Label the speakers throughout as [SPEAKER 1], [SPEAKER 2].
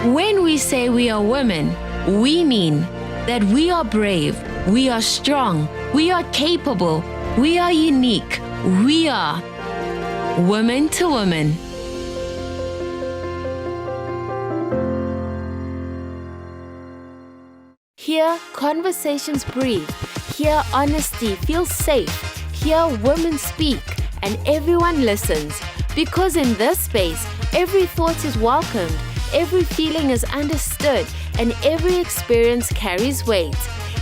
[SPEAKER 1] When we say we are women, we mean that we are brave, we are strong, we are capable, we are unique, we are woman to woman. Here, conversations breathe. Here, honesty feels safe. Here, women speak and everyone listens. Because in this space, every thought is welcomed, every feeling is understood, and every experience carries weight.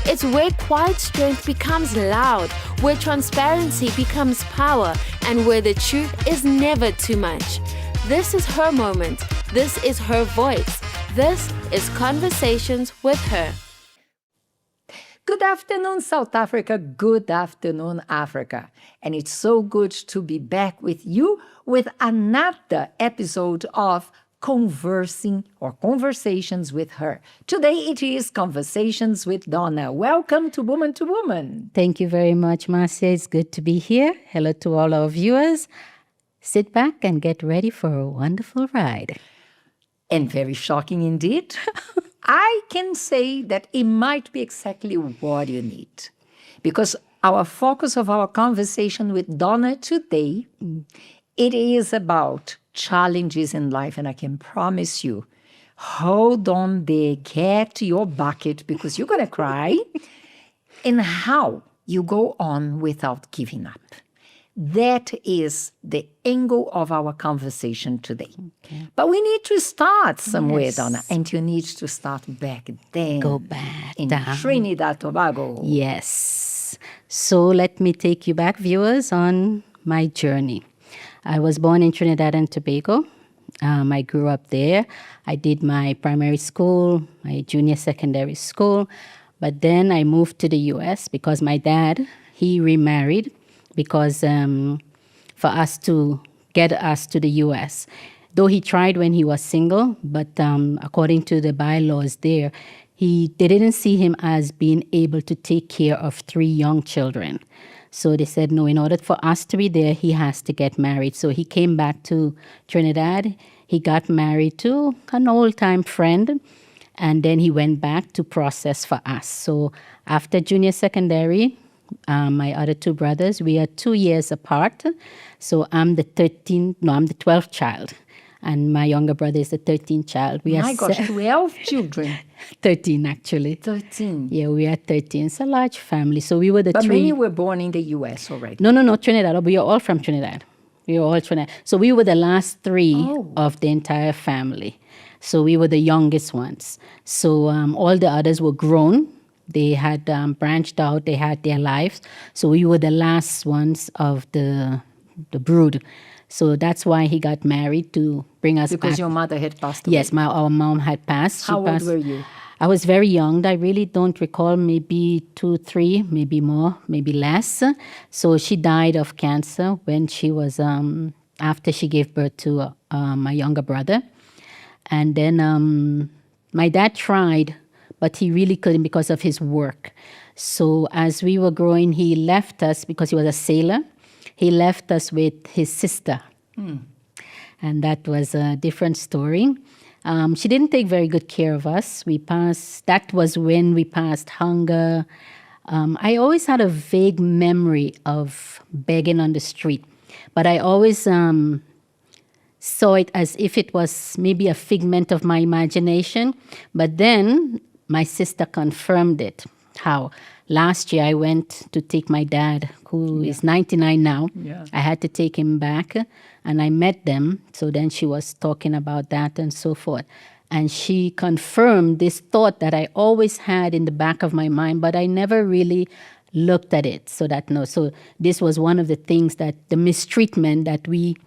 [SPEAKER 1] It's where quiet strength becomes loud, where transparency becomes power, and where the truth is never too much. This is her moment. This is her voice. This is Conversations with Her.
[SPEAKER 2] Good afternoon, South Africa. Good afternoon, Africa. And it's so good to be back with you with another episode of Conversations with Her. Today it is Conversations with Donna. Welcome to Woman to Woman.
[SPEAKER 3] Thank you very much, Marcia. It's good to be here. Hello to all our viewers. Sit back and get ready for a wonderful ride.
[SPEAKER 2] And very shocking indeed. I can say that it might be exactly what you need. Because our focus of our conversation with Donna today, it is about challenges in life. And I can promise you, hold on there, get your bucket because you're going to cry. And how you go on without giving up. That is the angle of our conversation today. Okay. But we need to start somewhere, yes. Donna. And you need to start back then.
[SPEAKER 3] Go back
[SPEAKER 2] in
[SPEAKER 3] down.
[SPEAKER 2] Trinidad, Tobago.
[SPEAKER 3] Yes. So let me take you back, viewers, on my journey. I was born in Trinidad and Tobago. I grew up there. I did my primary school, my junior secondary school. But then I moved to the U.S. because my dad, he remarried. Because for us to get us to the U.S. Though he tried when he was single, but according to the bylaws there, they didn't see him as being able to take care of 3 young children. So they said, no, in order for us to be there, he has to get married. So he came back to Trinidad. He got married to an old-time friend, and then he went back to process for us. So after junior secondary, my other 2 brothers, we are 2 years apart. So I'm the 12th child. And my younger brother is the 13th child.
[SPEAKER 2] My gosh, 12 children.
[SPEAKER 3] 13, actually.
[SPEAKER 2] 13.
[SPEAKER 3] Yeah, we are 13. It's a large family. So we were the 3.
[SPEAKER 2] But many were born in the U.S. already.
[SPEAKER 3] No, Trinidad. We are all from Trinidad. We are all Trinidad. So we were the last 3 of the entire family. So we were the youngest ones. So all the others were grown. They had branched out. They had their lives. So we were the last ones of the brood. So that's why he got married, to bring us back.
[SPEAKER 2] Because your mother had passed away?
[SPEAKER 3] Yes, our mom had passed.
[SPEAKER 2] How old were you?
[SPEAKER 3] I was very young. I really don't recall, maybe 2, 3, maybe more, maybe less. So she died of cancer when she was, after she gave birth to my younger brother. And then my dad tried, but he really couldn't because of his work. So as we were growing, he left us because he was a sailor. He left us with his sister. And that was a different story. She didn't take very good care of us. That was when we passed hunger. I always had a vague memory of begging on the street. But I always saw it as if it was maybe a figment of my imagination. But then my sister confirmed it. How? Last year I went to take my dad, who is 99 now. Yeah. I had to take him back, and I met them. So then she was talking about that and so forth. And she confirmed this thought that I always had in the back of my mind, but I never really looked at it. So this was one of the things, that the mistreatment that we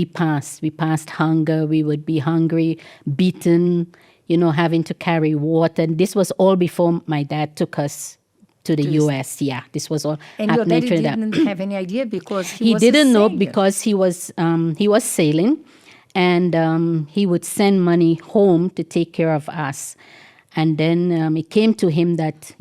[SPEAKER 3] passed. We passed hunger. We would be hungry, beaten, having to carry water. And this was all before my dad took us to the U.S. Yeah, this was all.
[SPEAKER 2] And your daddy didn't have any idea because he was
[SPEAKER 3] didn't know because he was sailing, and he would send money home to take care of us. And then it came to him that,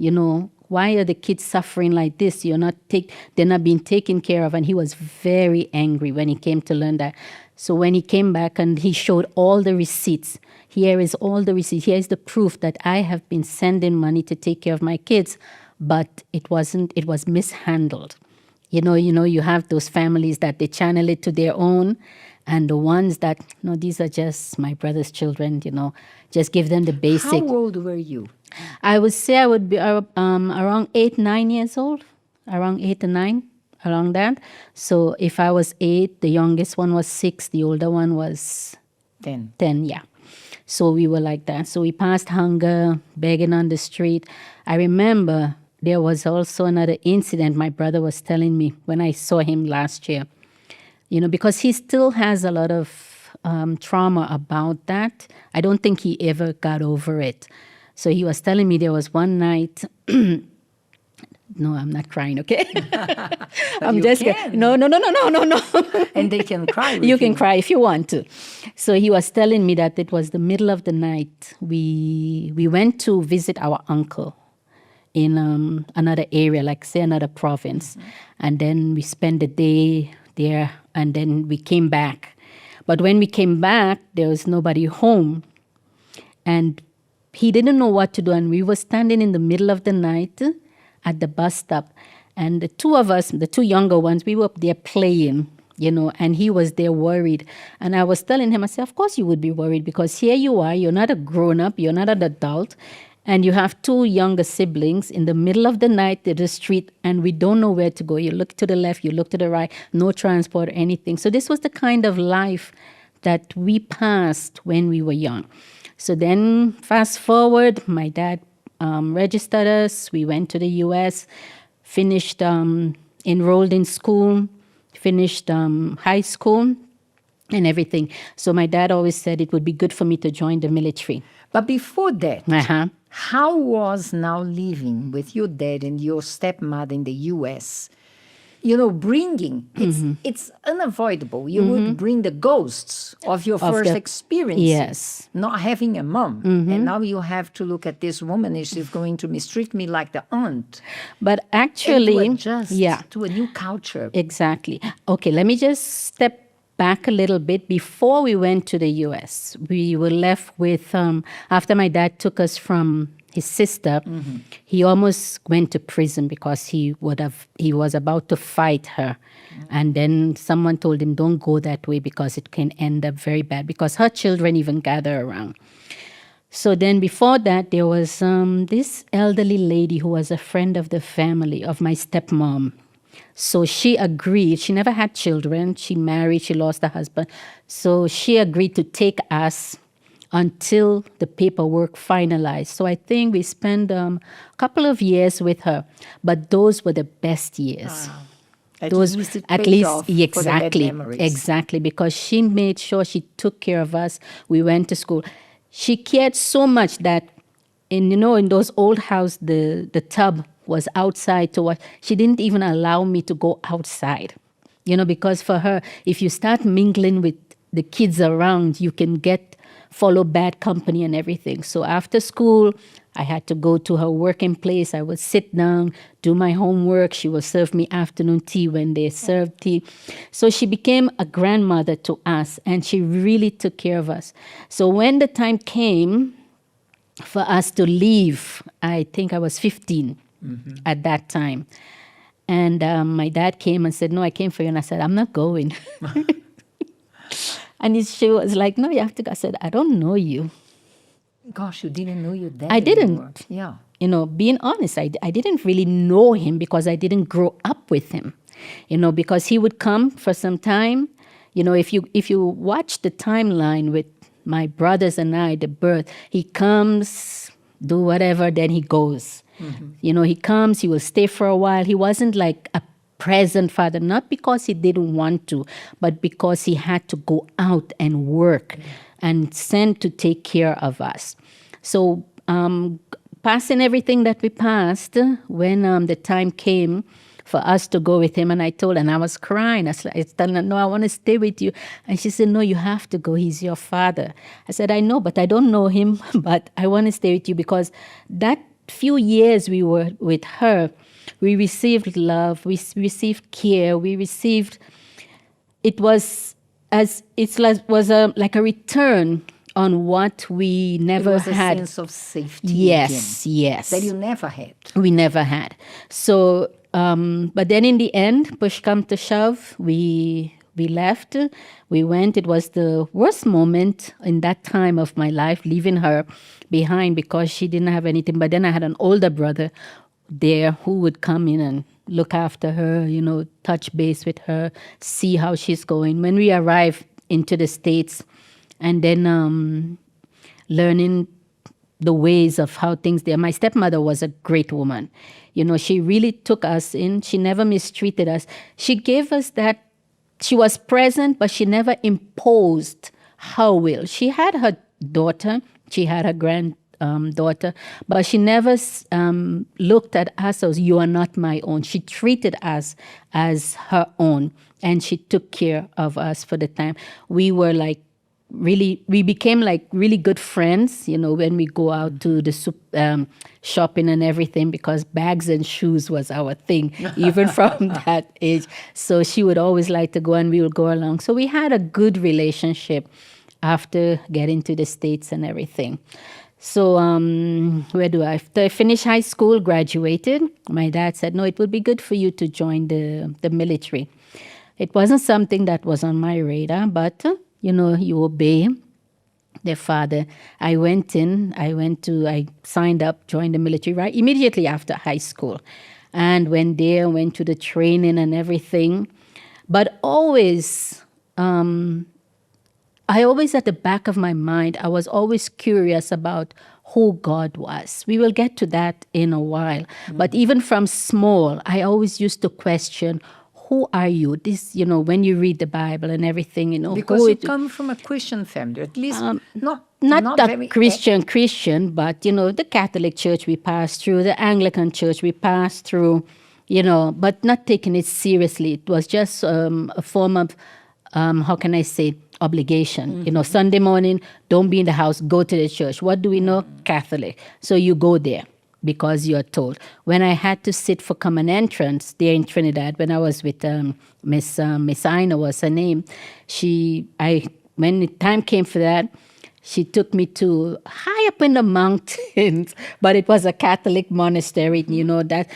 [SPEAKER 3] why are the kids suffering like this? They're not being taken care of. And he was very angry when he came to learn that. So when he came back and he showed all the receipts, Here is all the receipts. Here is the proof that I have been sending money to take care of my kids, but it wasn't. It was mishandled. You have those families that they channel it to their own, and the ones that, no, these are just my brother's children, just give them the basic.
[SPEAKER 2] How old were you?
[SPEAKER 3] I would say I would be around 8, 9 years old, around 8 to 9, around that. So if I was 8, the youngest one was 6, the older one was
[SPEAKER 2] 10.
[SPEAKER 3] 10, yeah. So we were like that. So we passed hunger, begging on the street. I remember there was also another incident my brother was telling me when I saw him last year. Because he still has a lot of trauma about that. I don't think he ever got over it. So he was telling me there was one night. No, I'm not crying, okay? I'm
[SPEAKER 2] you
[SPEAKER 3] just
[SPEAKER 2] can.
[SPEAKER 3] no.
[SPEAKER 2] And they can cry with
[SPEAKER 3] You can cry if you want to. So he was telling me that it was the middle of the night. We went to visit our uncle in another area, like say another province. Mm-hmm. And then we spent the day there, and then we came back. But when we came back, there was nobody home. And he didn't know what to do. And we were standing in the middle of the night at the bus stop. And the two of us, the two younger ones, we were up there playing, and he was there worried. And I was telling him, I said, of course you would be worried, because here you are, you're not a grown-up, you're not an adult, and you have two younger siblings in the middle of the night in the street, and we don't know where to go. You look to the left, you look to the right, no transport, anything. So this was the kind of life that we passed when we were young. So then fast forward, my dad registered us. We went to the U.S., finished, enrolled in school, finished high school and everything. So my dad always said it would be good for me to join the military.
[SPEAKER 2] But before that, how was now living with your dad and your stepmother in the U.S.? Bringing, it's unavoidable. You would bring the ghosts of your first experience.
[SPEAKER 3] Yes.
[SPEAKER 2] Not having a mom. And now you have to look at this woman and she's going to mistreat me like the aunt.
[SPEAKER 3] But actually,
[SPEAKER 2] and to adjust to a new culture.
[SPEAKER 3] Exactly. Okay, let me just step back a little bit. Before we went to the U.S., we were left with, after my dad took us from his sister, he almost went to prison because he was about to fight her. And then someone told him, don't go that way because it can end up very bad, because her children even gather around. So then before that, there was this elderly lady who was a friend of the family, of my stepmom. So she agreed. She never had children. She married. She lost her husband. So she agreed to take us until the paperwork finalized. So I think we spent a couple of years with her. But those were the best years.
[SPEAKER 2] Wow.
[SPEAKER 3] Exactly, because she made sure she took care of us. We went to school. She cared so much that in those old house, the tub was outside to watch. She didn't even allow me to go outside, because for her, if you start mingling with the kids around, you can follow bad company and everything. So after school, I had to go to her working place. I would sit down, do my homework. She would serve me afternoon tea when they served tea. So she became a grandmother to us, and she really took care of us. So when the time came for us to leave, I think I was 15 at that time. And my dad came and said, no, I came for you. And I said, I'm not going. And she was like, no, you have to go. I said, I don't know you.
[SPEAKER 2] Gosh, you didn't know your dad
[SPEAKER 3] I didn't.
[SPEAKER 2] anymore. Yeah.
[SPEAKER 3] Being honest, I didn't really know him because I didn't grow up with him. Because he would come for some time. If you watch the timeline with my brothers and I, the birth, he comes, do whatever, then he goes. He comes, he will stay for a while. He wasn't like a present father, not because he didn't want to, but because he had to go out and work and send to take care of us. So passing everything that we passed, when the time came for us to go with him, and I was crying. I told her, no, I want to stay with you. And she said, no, you have to go. He's your father. I said, I know, but I don't know him, but I want to stay with you, because that few years we were with her, we received love, we received care, it was like a return on what we
[SPEAKER 2] It
[SPEAKER 3] never
[SPEAKER 2] was a
[SPEAKER 3] had.
[SPEAKER 2] sense of safety.
[SPEAKER 3] Yes, yes.
[SPEAKER 2] That you never had.
[SPEAKER 3] We never had. So, but then in the end, push come to shove, we left. We went. It was the worst moment in that time of my life, leaving her behind because she didn't have anything. But then I had an older brother there who would come in and look after her, touch base with her, see how she's going. When we arrived into the States, and then learning the ways of how things there. My stepmother was a great woman. She really took us in. She never mistreated us. She gave us that. She was present, but she never imposed her will. She had her daughter. She had her granddaughter, but she never looked at us as, you are not my own. She treated us as her own, and she took care of us for the time. We were like, we became like really good friends, when we go out to the shopping and everything, because bags and shoes was our thing, even from that age. So she would always like to go and we would go along. So we had a good relationship after getting to the States and everything. So after I finished high school, graduated, my dad said, no, it would be good for you to join the military. It wasn't something that was on my radar, but you obey their father. I signed up, joined the military right immediately after high school, and went to the training and everything. But always, I always, at the back of my mind, I was always curious about who God was. We will get to that in a while. Mm-hmm. But even from small, I always used to question, who are you? This, when you read the Bible and everything,
[SPEAKER 2] Because you come from a Christian family, at least not
[SPEAKER 3] a Christian, but, the Catholic Church we passed through, the Anglican Church we passed through, but not taking it seriously. It was just a form of, how can I say, obligation. Mm-hmm. Sunday morning, don't be in the house, go to the church. What do we know? Mm-hmm. Catholic. So you go there because you're told. When I had to sit for common entrance there in Trinidad, when I was with Miss Ina was her name, when the time came for that, she took me to high up in the mountains, but it was a Catholic monastery, that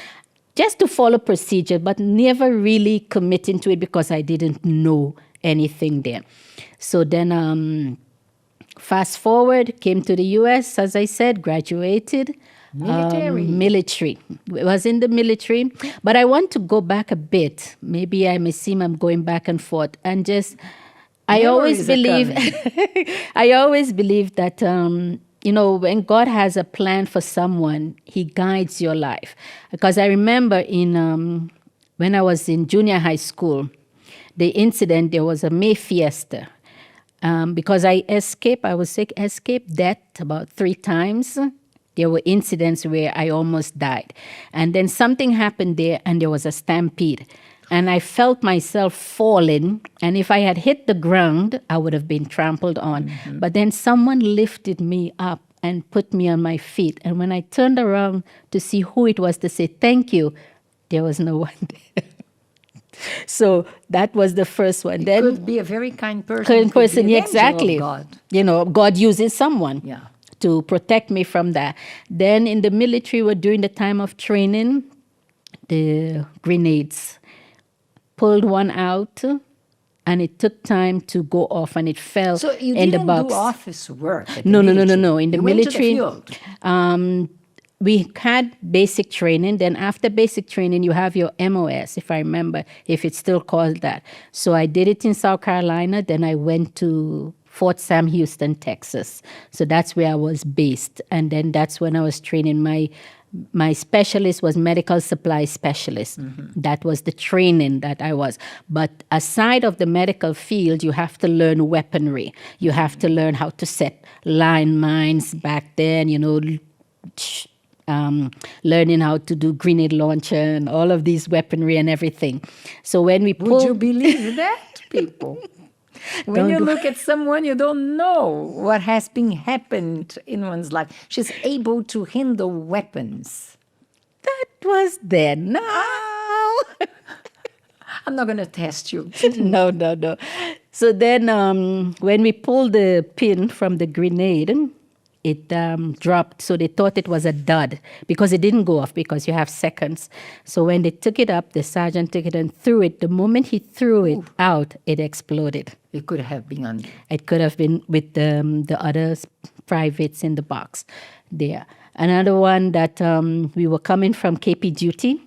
[SPEAKER 3] just to follow procedure, but never really committing to it because I didn't know anything there. So then fast forward, came to the U.S., as I said, graduated. Military. I was in the military, but I want to go back a bit. Maybe I may seem I'm going back and forth, and just I always believe that when God has a plan for someone, He guides your life. Because I remember when I was in junior high school, the incident, there was a May fiesta. Because I escaped death about 3 times. There were incidents where I almost died. And then something happened there and there was a stampede. And I felt myself falling. And if I had hit the ground, I would have been trampled on. Mm-hmm. But then someone lifted me up and put me on my feet. And when I turned around to see who it was to say thank you, there was no one there. So that was the first one. Then
[SPEAKER 2] could be a very kind person.
[SPEAKER 3] Exactly.
[SPEAKER 2] God.
[SPEAKER 3] God uses someone.
[SPEAKER 2] Yeah.
[SPEAKER 3] To protect me from that. Then in the military, during the time of training, the grenades pulled one out, and it took time to go off, and it fell
[SPEAKER 2] so you
[SPEAKER 3] in the box.
[SPEAKER 2] didn't do office work at the
[SPEAKER 3] No. In the
[SPEAKER 2] you
[SPEAKER 3] military,
[SPEAKER 2] went to the field.
[SPEAKER 3] We had basic training. Then after basic training, you have your MOS, if I remember, if it's still called that. So I did it in South Carolina. Then I went to Fort Sam Houston, Texas. So that's where I was based. And then that's when I was training. My specialist was medical supply specialist. Mm-hmm. That was the training that I was. But aside of the medical field, you have to learn weaponry. You have to learn how to set landmines back then, learning how to do grenade launcher and all of these weaponry and everything. So when we
[SPEAKER 2] Would you believe that, people? When you look at someone, you don't know what has been happened in one's life. She's able to handle weapons.
[SPEAKER 3] That was then. No.
[SPEAKER 2] I'm not going to test you.
[SPEAKER 3] No. So then when we pulled the pin from the grenade, it dropped. So they thought it was a dud because it didn't go off because you have seconds. So when they took it up, the sergeant took it and threw it. The moment he threw it out, it exploded.
[SPEAKER 2] It could have been on.
[SPEAKER 3] It could have been with the other privates in the box there. Another one that we were coming from KP duty,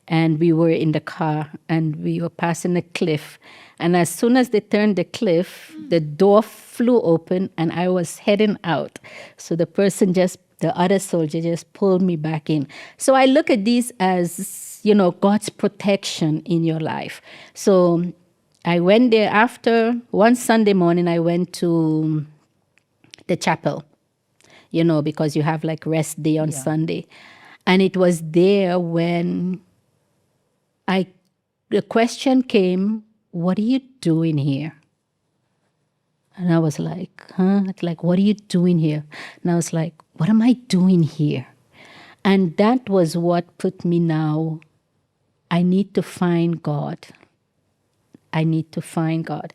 [SPEAKER 3] and we were in the car, and we were passing a cliff. And as soon as they turned the cliff, the door flew open, and I was heading out. So the other soldier just pulled me back in. So I look at these as, God's protection in your life. So I went there after one Sunday morning. I went to the chapel, because you have like rest day on Sunday. And it was there when the question came, what are you doing here? And I was like, Like, what are you doing here? And I was like, what am I doing here? And that was what put me now, I need to find God. I need to find God.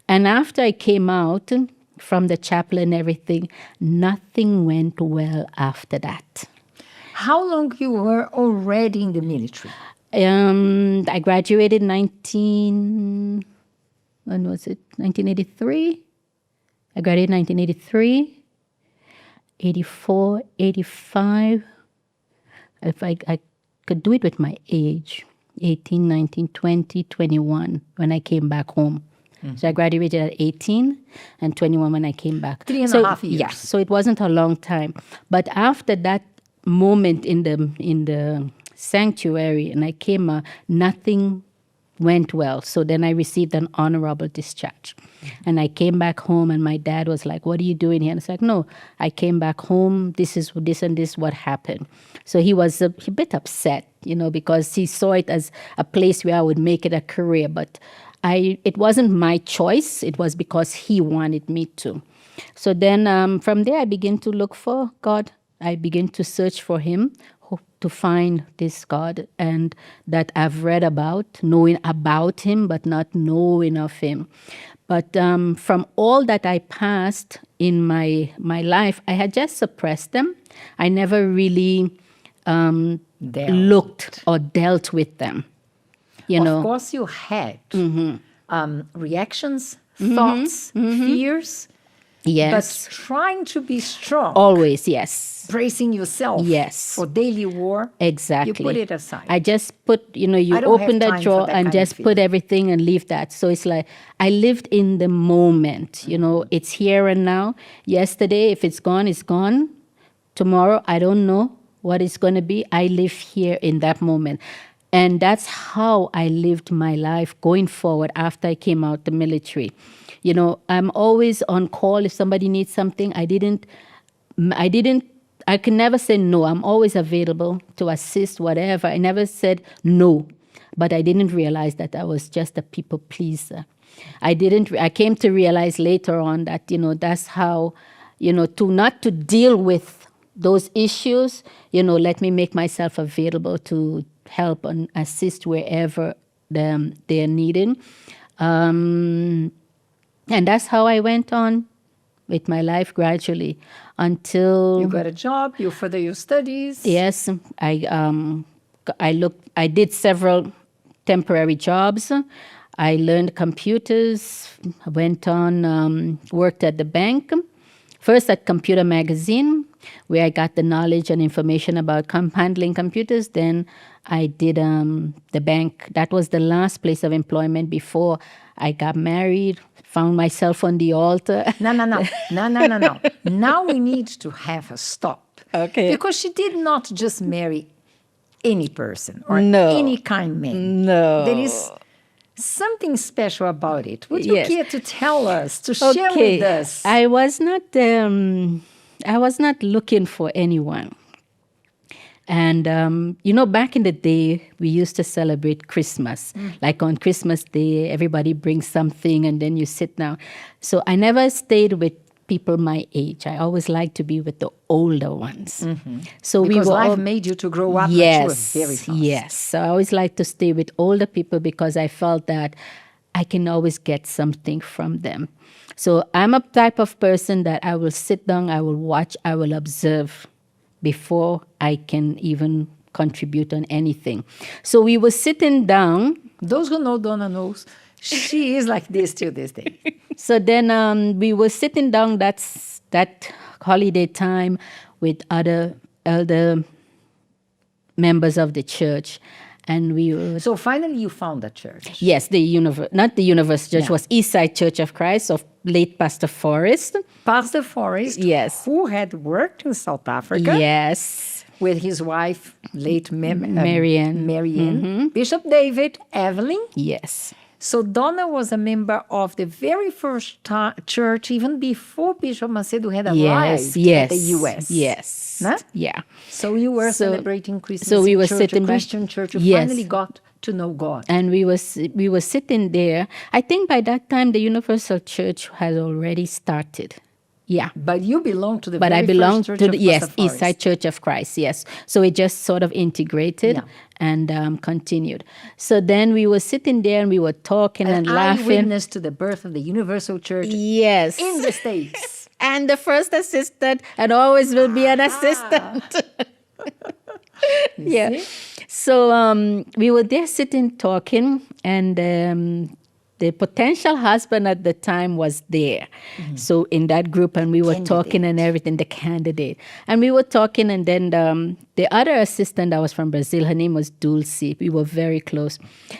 [SPEAKER 3] And after I came out from the chapel and everything, nothing went well after that.
[SPEAKER 2] How long you were already in the military?
[SPEAKER 3] I graduated 1983. I graduated 1983, 84, 85. If I could do it with my age, 18, 19, 20, 21, when I came back home. Mm-hmm. So I graduated at 18 and 21 when I came back.
[SPEAKER 2] 3.5 years.
[SPEAKER 3] Yeah, so it wasn't a long time. But after that moment in the sanctuary and I came, nothing went well. So then I received an honorable discharge. And I came back home and my dad was like, what are you doing here? And it's like, no, I came back home. This and this what happened. So he was a bit upset, because he saw it as a place where I would make it a career. But it wasn't my choice. It was because he wanted me to. So then from there, I began to look for God. I began to search for him, to find this God, and that I've read about, knowing about him, but not knowing of him. But from all that I passed in my life, I had just suppressed them. I never really looked or dealt with them.
[SPEAKER 2] Of course you had reactions, thoughts, fears.
[SPEAKER 3] Yes.
[SPEAKER 2] But trying to be strong.
[SPEAKER 3] Always, yes.
[SPEAKER 2] Bracing yourself.
[SPEAKER 3] Yes.
[SPEAKER 2] For daily war.
[SPEAKER 3] Exactly.
[SPEAKER 2] You put it aside.
[SPEAKER 3] I just put, you open that drawer and just put everything and leave that. So it's like, I lived in the moment, it's here and now. Yesterday, if it's gone, it's gone. Tomorrow, I don't know what it's going to be. I live here in that moment. And that's how I lived my life going forward after I came out the military. I'm always on call if somebody needs something. I can never say no. I'm always available to assist, whatever. I never said no, but I didn't realize that I was just a people pleaser. I came to realize later on that, that's how, not to deal with those issues, let me make myself available to help and assist wherever they're needed. And that's how I went on with my life gradually until...
[SPEAKER 2] You got a job, you further your studies.
[SPEAKER 3] Yes, I did several temporary jobs. I learned computers, went on, worked at the bank. First at Computer Magazine, where I got the knowledge and information about handling computers. Then I did the bank. That was the last place of employment before I got married, found myself on the altar.
[SPEAKER 2] No. Now we need to have a stop.
[SPEAKER 3] Okay.
[SPEAKER 2] Because she did not just marry any person or any kind of man.
[SPEAKER 3] No.
[SPEAKER 2] There is something special about it. Would you care to tell us, to share with us?
[SPEAKER 3] I was not looking for anyone. And, back in the day, we used to celebrate Christmas. Like on Christmas Day, everybody brings something and then you sit down. So I never stayed with people my age. I always liked to be with the older ones.
[SPEAKER 2] Mm-hmm.
[SPEAKER 3] So
[SPEAKER 2] because life made you to grow up mature very fast.
[SPEAKER 3] Yes. So I always liked to stay with older people because I felt that I can always get something from them. So I'm a type of person that I will sit down, I will watch, I will observe before I can even contribute on anything. So we were sitting down.
[SPEAKER 2] Those who know Donna knows she is like this till this day.
[SPEAKER 3] So then we were sitting down that holiday time with other elder members of the church. And we were...
[SPEAKER 2] So finally you found a church.
[SPEAKER 3] Yes, not the Universal Church,
[SPEAKER 2] Yeah.
[SPEAKER 3] was Eastside Church of Christ of late Pastor Forrest.
[SPEAKER 2] Pastor Forrest,
[SPEAKER 3] Yes.
[SPEAKER 2] who had worked in South Africa
[SPEAKER 3] Yes.
[SPEAKER 2] with his wife, late
[SPEAKER 3] Marianne.
[SPEAKER 2] Marianne, Bishop David, Evelyn.
[SPEAKER 3] Yes.
[SPEAKER 2] So Donna was a member of the very first church, even before Bishop Macedo had arrived at the U.S.
[SPEAKER 3] Yes.
[SPEAKER 2] Nah?
[SPEAKER 3] Yeah.
[SPEAKER 2] So you were celebrating Christmas
[SPEAKER 3] so we
[SPEAKER 2] in
[SPEAKER 3] were
[SPEAKER 2] church,
[SPEAKER 3] sitting
[SPEAKER 2] a
[SPEAKER 3] by-
[SPEAKER 2] Christian church. You
[SPEAKER 3] Yes.
[SPEAKER 2] finally got to know God.
[SPEAKER 3] And we were sitting there. I think by that time the Universal Church had already started. Yeah.
[SPEAKER 2] But you belong to the
[SPEAKER 3] But
[SPEAKER 2] very
[SPEAKER 3] I belong
[SPEAKER 2] first church
[SPEAKER 3] to
[SPEAKER 2] of
[SPEAKER 3] the yes,
[SPEAKER 2] Pastor Forrest.
[SPEAKER 3] Eastside Church of Christ. Yes, so it just sort of integrated
[SPEAKER 2] Yeah.
[SPEAKER 3] and continued. So then we were sitting there and we were talking and
[SPEAKER 2] An
[SPEAKER 3] laughing.
[SPEAKER 2] eyewitness to the birth of the Universal Church
[SPEAKER 3] Yes,
[SPEAKER 2] in the States.
[SPEAKER 3] and the first assistant, and always will be an assistant. Yeah. So we were there sitting talking, and the potential husband at the time was there. So in that group, and we were talking and everything, the candidate. And we were talking, and then the other assistant that was from Brazil, her name was Dulce. We were very close.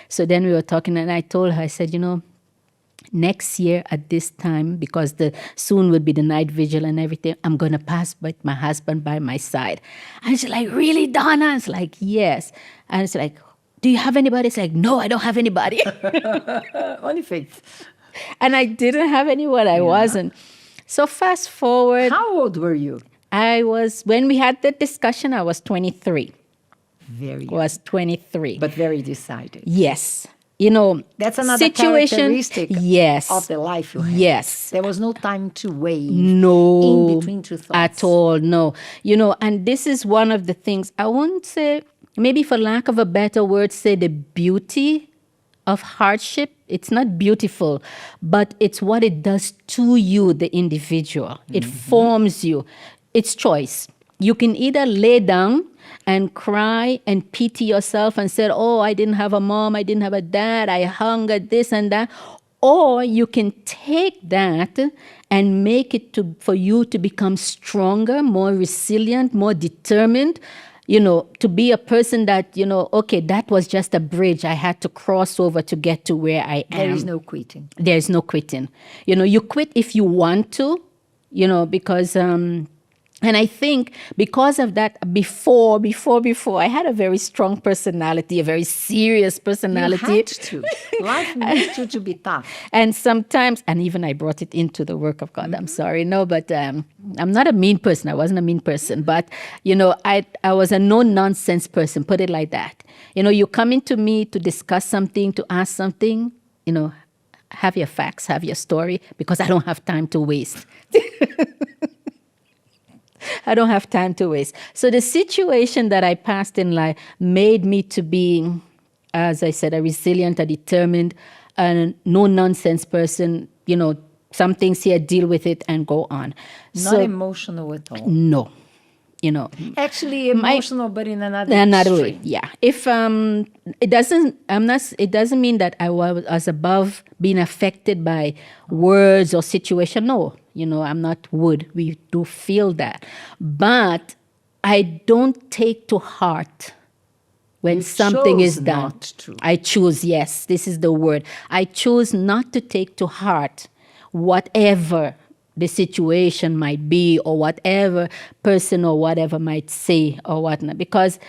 [SPEAKER 3] So then we were talking, and I told her, I said, next year at this time, because soon would be the night vigil and everything, I'm going to pass with my husband by my side. And she's like, really, Donna? It's like, yes. And it's like, do you have anybody? It's like, no, I don't have anybody.
[SPEAKER 2] Only faith.
[SPEAKER 3] And I didn't have anyone. I wasn't. So fast forward.
[SPEAKER 2] How old were you?
[SPEAKER 3] When we had the discussion, I was 23.
[SPEAKER 2] Very young,
[SPEAKER 3] Was 23.
[SPEAKER 2] but very decided.
[SPEAKER 3] Yes.
[SPEAKER 2] That's another
[SPEAKER 3] situation,
[SPEAKER 2] characteristic
[SPEAKER 3] yes,
[SPEAKER 2] of the life you had.
[SPEAKER 3] Yes.
[SPEAKER 2] There was no time to wait
[SPEAKER 3] No.
[SPEAKER 2] in between two thoughts.
[SPEAKER 3] At all, no. And this is one of the things, I wouldn't say, maybe for lack of a better word, say the beauty of hardship. It's not beautiful, but it's what it does to you, the individual. It forms you. It's choice. You can either lay down and cry and pity yourself and say, oh, I didn't have a mom, I didn't have a dad, I hungered this and that. Or you can take that and make it for you to become stronger, more resilient, more determined, to be a person that, okay, that was just a bridge I had to cross over to get to where I am.
[SPEAKER 2] There is no quitting.
[SPEAKER 3] There is no quitting. You quit if you want to, because... and I think because of that, before, I had a very strong personality, a very serious personality.
[SPEAKER 2] You had to. Life needs you to be tough.
[SPEAKER 3] And sometimes, and even I brought it into the work of God. I'm sorry, no, but I'm not a mean person. I wasn't a mean person, but I was a no-nonsense person. Put it like that. You come into me to discuss something, to ask something. Have your facts, have your story, because I don't have time to waste. I don't have time to waste. So the situation that I passed in life made me to be, as I said, a resilient, a determined, a no-nonsense person. Some things here, deal with it and go on.
[SPEAKER 2] Not emotional at all.
[SPEAKER 3] No.
[SPEAKER 2] Actually emotional, but in another
[SPEAKER 3] way.
[SPEAKER 2] extreme.
[SPEAKER 3] Yeah. If it doesn't mean that I was above being affected by words or situation. No. I'm not wood. We do feel that. But I don't take to heart when something is
[SPEAKER 2] chose
[SPEAKER 3] done.
[SPEAKER 2] not to.
[SPEAKER 3] I choose, yes, this is the word. I choose not to take to heart whatever the situation might be or whatever person or whatever might say or whatnot. Because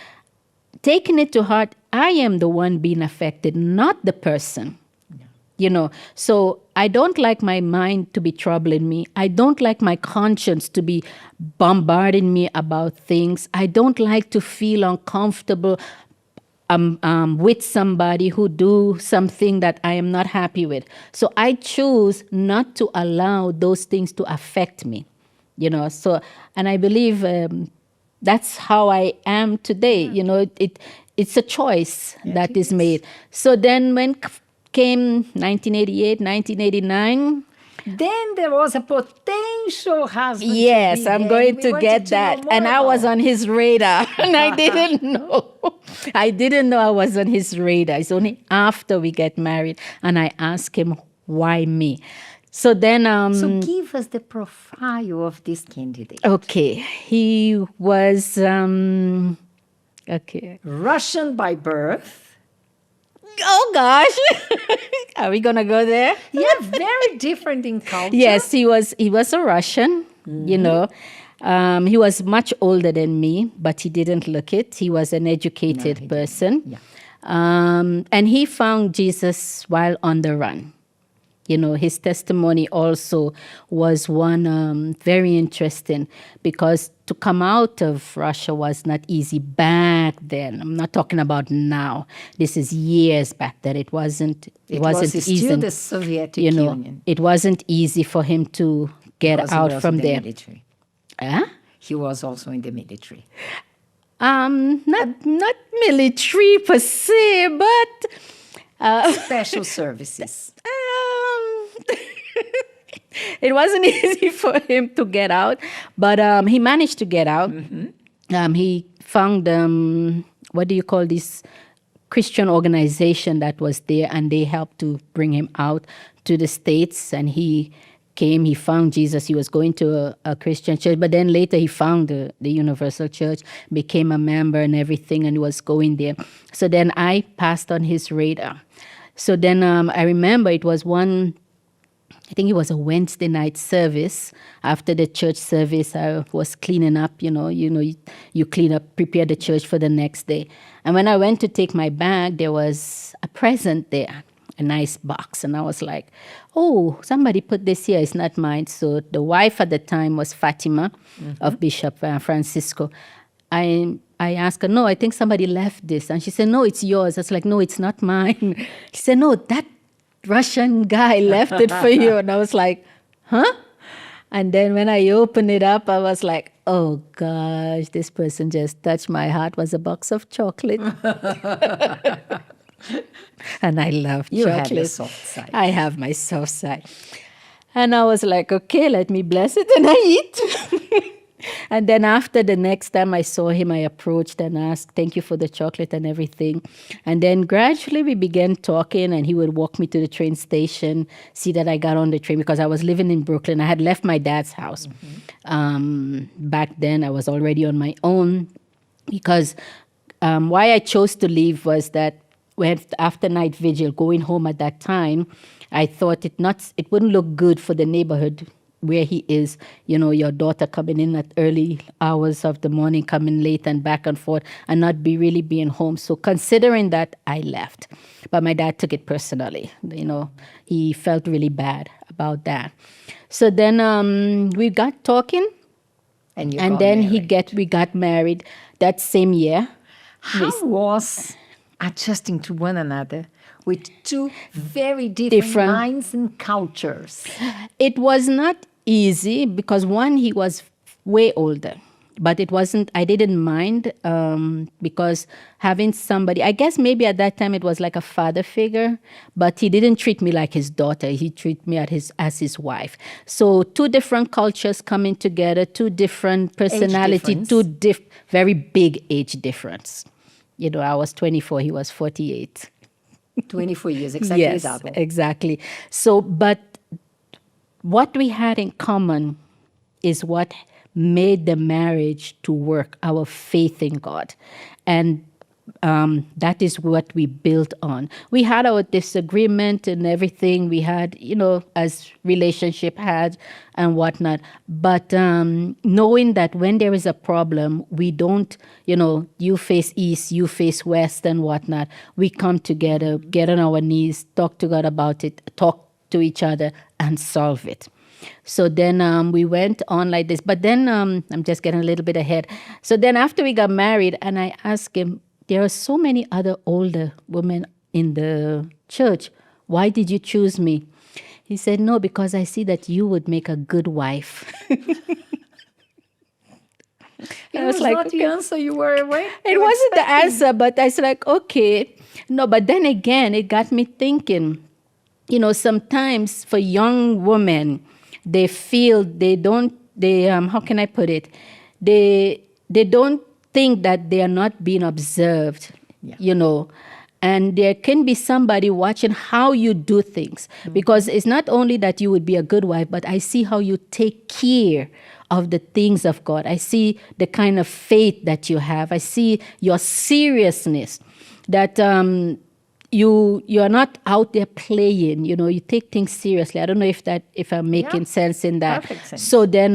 [SPEAKER 3] taking it to heart, I am the one being affected, not the person. So I don't like my mind to be troubling me. I don't like my conscience to be bombarding me about things. I don't like to feel uncomfortable with somebody who do something that I am not happy with. So I choose not to allow those things to affect me. So, and I believe that's how I am today. It's a choice that is made. So then when came 1988, 1989.
[SPEAKER 2] Then there was a potential husband.
[SPEAKER 3] Yes,
[SPEAKER 2] to be
[SPEAKER 3] I'm
[SPEAKER 2] there.
[SPEAKER 3] going
[SPEAKER 2] We
[SPEAKER 3] to
[SPEAKER 2] wanted
[SPEAKER 3] get
[SPEAKER 2] to know
[SPEAKER 3] that.
[SPEAKER 2] more
[SPEAKER 3] And I was
[SPEAKER 2] about
[SPEAKER 3] on his radar, and I didn't know. I didn't know I was on his radar. It's only after we get married, and I asked him, why me? So then,
[SPEAKER 2] So give us the profile of this candidate.
[SPEAKER 3] okay, he was, okay.
[SPEAKER 2] Russian by birth.
[SPEAKER 3] Oh gosh, are we gonna go there?
[SPEAKER 2] Yeah, very different in culture.
[SPEAKER 3] Yes, he was a Russian, you know. He was much older than me, but he didn't look it. He was an educated person.
[SPEAKER 2] Yeah.
[SPEAKER 3] And he found Jesus while on the run. You know, his testimony also was one very interesting, because to come out of Russia was not easy back then. I'm not talking about now. This is years back then. It wasn't
[SPEAKER 2] was
[SPEAKER 3] easy.
[SPEAKER 2] still the Soviet
[SPEAKER 3] You know,
[SPEAKER 2] Union.
[SPEAKER 3] it wasn't easy for him to get
[SPEAKER 2] Because he
[SPEAKER 3] out
[SPEAKER 2] was
[SPEAKER 3] from
[SPEAKER 2] in the
[SPEAKER 3] there.
[SPEAKER 2] military.
[SPEAKER 3] Huh?
[SPEAKER 2] He was also in the military.
[SPEAKER 3] Not military per se, but
[SPEAKER 2] Special services.
[SPEAKER 3] it wasn't easy for him to get out, but he managed to get out. He found what do you call this Christian organization that was there, and they helped to bring him out to the States. And he came, he found Jesus. He was going to a Christian church, but then later he found the Universal Church, became a member and everything, and was going there. So then I passed on his radar. So then I remember it was I think it was a Wednesday night service. After the church service, I was cleaning up, you clean up, prepare the church for the next day. And when I went to take my bag, there was a present there, a nice box. And I was like, oh, somebody put this here. It's not mine. So the wife at the time was Fatima of Bishop Francisco. I asked her, no, I think somebody left this. And she said, no, it's yours. I was like, no, it's not mine. She said, no, that Russian guy left it for you. And I was like, huh? And then when I opened it up, I was like, oh gosh, this person just touched my heart. It was a box of chocolate. And I love
[SPEAKER 2] You
[SPEAKER 3] chocolate.
[SPEAKER 2] have your soft side.
[SPEAKER 3] I have my soft side. And I was like, okay, let me bless it, and I eat. And then after, the next time I saw him, I approached and asked, thank you for the chocolate and everything. And then gradually we began talking, and he would walk me to the train station, see that I got on the train, because I was living in Brooklyn. I had left my dad's house. Back then, I was already on my own, because why I chose to leave was that when after night vigil, going home at that time, I thought it wouldn't look good for the neighborhood where he is, your daughter coming in at early hours of the morning, coming late and back and forth, and not really being home. So considering that, I left. But my dad took it personally. He felt really bad about that. So then we got talking,
[SPEAKER 2] And
[SPEAKER 3] then
[SPEAKER 2] married.
[SPEAKER 3] we got married that same year.
[SPEAKER 2] How was adjusting to one another with two very different minds and cultures?
[SPEAKER 3] It was not easy, because one, he was way older, but I didn't mind, because having somebody, I guess maybe at that time it was like a father figure, but he didn't treat me like his daughter. He treated me as his wife. So two different cultures coming together, two different personality, very big age difference. I was 24, he was 48.
[SPEAKER 2] 24 years, exactly
[SPEAKER 3] Yes,
[SPEAKER 2] double.
[SPEAKER 3] exactly. So, but what we had in common is what made the marriage to work, our faith in God. And that is what we built on. We had our disagreement and everything we had, as relationship had and whatnot. But knowing that when there is a problem, we don't, you face east, you face west and whatnot. We come together, get on our knees, talk to God about it, talk to each other and solve it. So then we went on like this. But then I'm just getting a little bit ahead. So then after we got married, and I asked him, there are so many other older women in the church. Why did you choose me? He said, no, because I see that you would make a good wife.
[SPEAKER 2] It was not the answer you were away.
[SPEAKER 3] It wasn't the answer, but I was like, okay. No, but then again, it got me thinking, sometimes for young women, they feel how can I put it? They don't think that they are not being observed, and there can be somebody watching how you do things, because it's not only that you would be a good wife, but I see how you take care of the things of God. I see the kind of faith that you have. I see your seriousness, that you're not out there playing. You take things seriously. I don't know if I'm making sense in that.
[SPEAKER 2] Perfect sense.
[SPEAKER 3] So then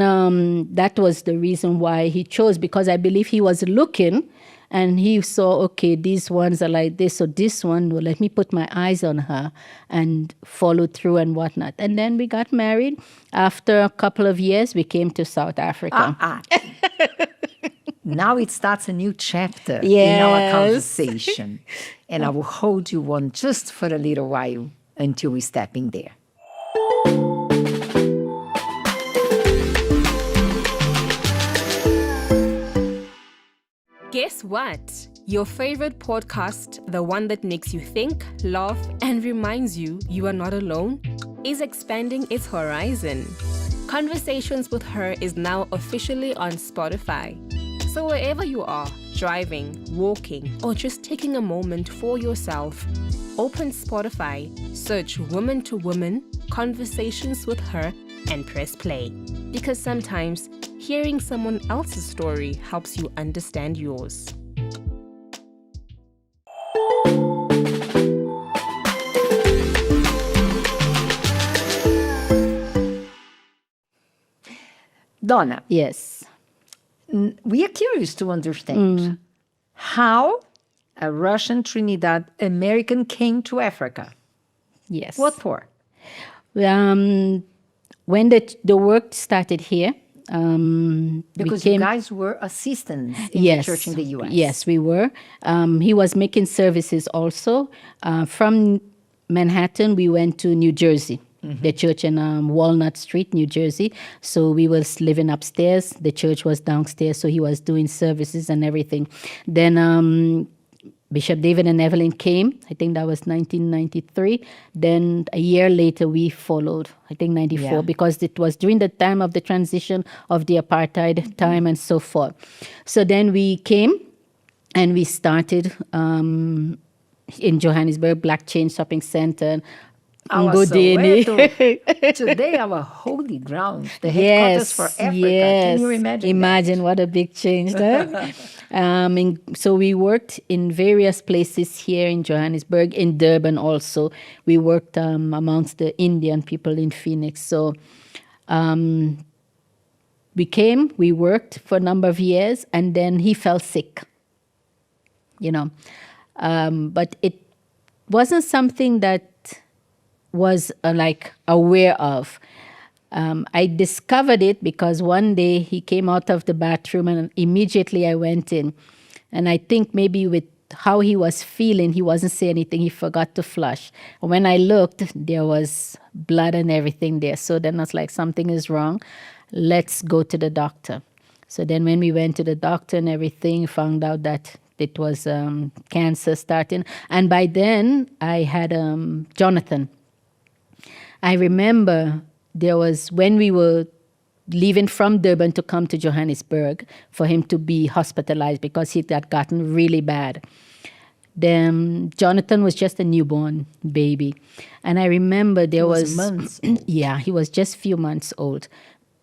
[SPEAKER 3] that was the reason why he chose, because I believe he was looking and he saw, okay, these ones are like this, so this one, well, let me put my eyes on her, and follow through and whatnot. And then we got married. After a couple of years, we came to South Africa.
[SPEAKER 2] Now it starts a new chapter in
[SPEAKER 3] Yes.
[SPEAKER 2] our conversation. And I will hold you on just for a little while until we step in there.
[SPEAKER 4] Guess what? Your favorite podcast, the one that makes you think, laugh, and reminds you you are not alone, is expanding its horizon. Conversations with Her is now officially on Spotify. So wherever you are, driving, walking, or just taking a moment for yourself, open Spotify, search Woman to Woman, Conversations with Her, and press play. Because sometimes hearing someone else's story helps you understand yours.
[SPEAKER 2] Donna,
[SPEAKER 3] Yes.
[SPEAKER 2] we are curious to understand how a Russian Trinidad American came to Africa.
[SPEAKER 3] Yes.
[SPEAKER 2] What for?
[SPEAKER 3] When the work started here,
[SPEAKER 2] Because
[SPEAKER 3] we
[SPEAKER 2] you
[SPEAKER 3] came,
[SPEAKER 2] guys were assistants in the church in the U.S.
[SPEAKER 3] Yes, we were. He was making services also. From Manhattan, we went to New Jersey, the church in Walnut Street, New Jersey. So we was living upstairs. The church was downstairs, so he was doing services and everything. Then Bishop David and Evelyn came. I think that was 1993. Then a year later, we followed, I think 94,
[SPEAKER 2] Yeah.
[SPEAKER 3] because it was during the time of the transition of the apartheid time and so forth. So then we came and we started in Johannesburg, Black Chain Shopping Center,
[SPEAKER 2] Our
[SPEAKER 3] Ngodeni.
[SPEAKER 2] Soweto. Today, our holy ground, the headquarters for Africa. Can you imagine
[SPEAKER 3] Imagine what a big change, huh? So we worked in various places here in Johannesburg, in Durban also. We worked amongst the Indian people in Phoenix. So we worked for a number of years, and then he fell sick, But it wasn't something that was aware of. I discovered it because one day he came out of the bathroom and immediately I went in. And I think maybe with how he was feeling, he wasn't saying anything. He forgot to flush. And when I looked, there was blood and everything there. So then I was like, something is wrong. Let's go to the doctor. So then when we went to the doctor and everything, found out that it was cancer starting. And by then I had Jonathan. I remember there was, when we were leaving from Durban to come to Johannesburg for him to be hospitalized because he had gotten really bad. Then Jonathan was just a newborn baby. And I remember there was
[SPEAKER 2] months.
[SPEAKER 3] Yeah, he was just a few months old.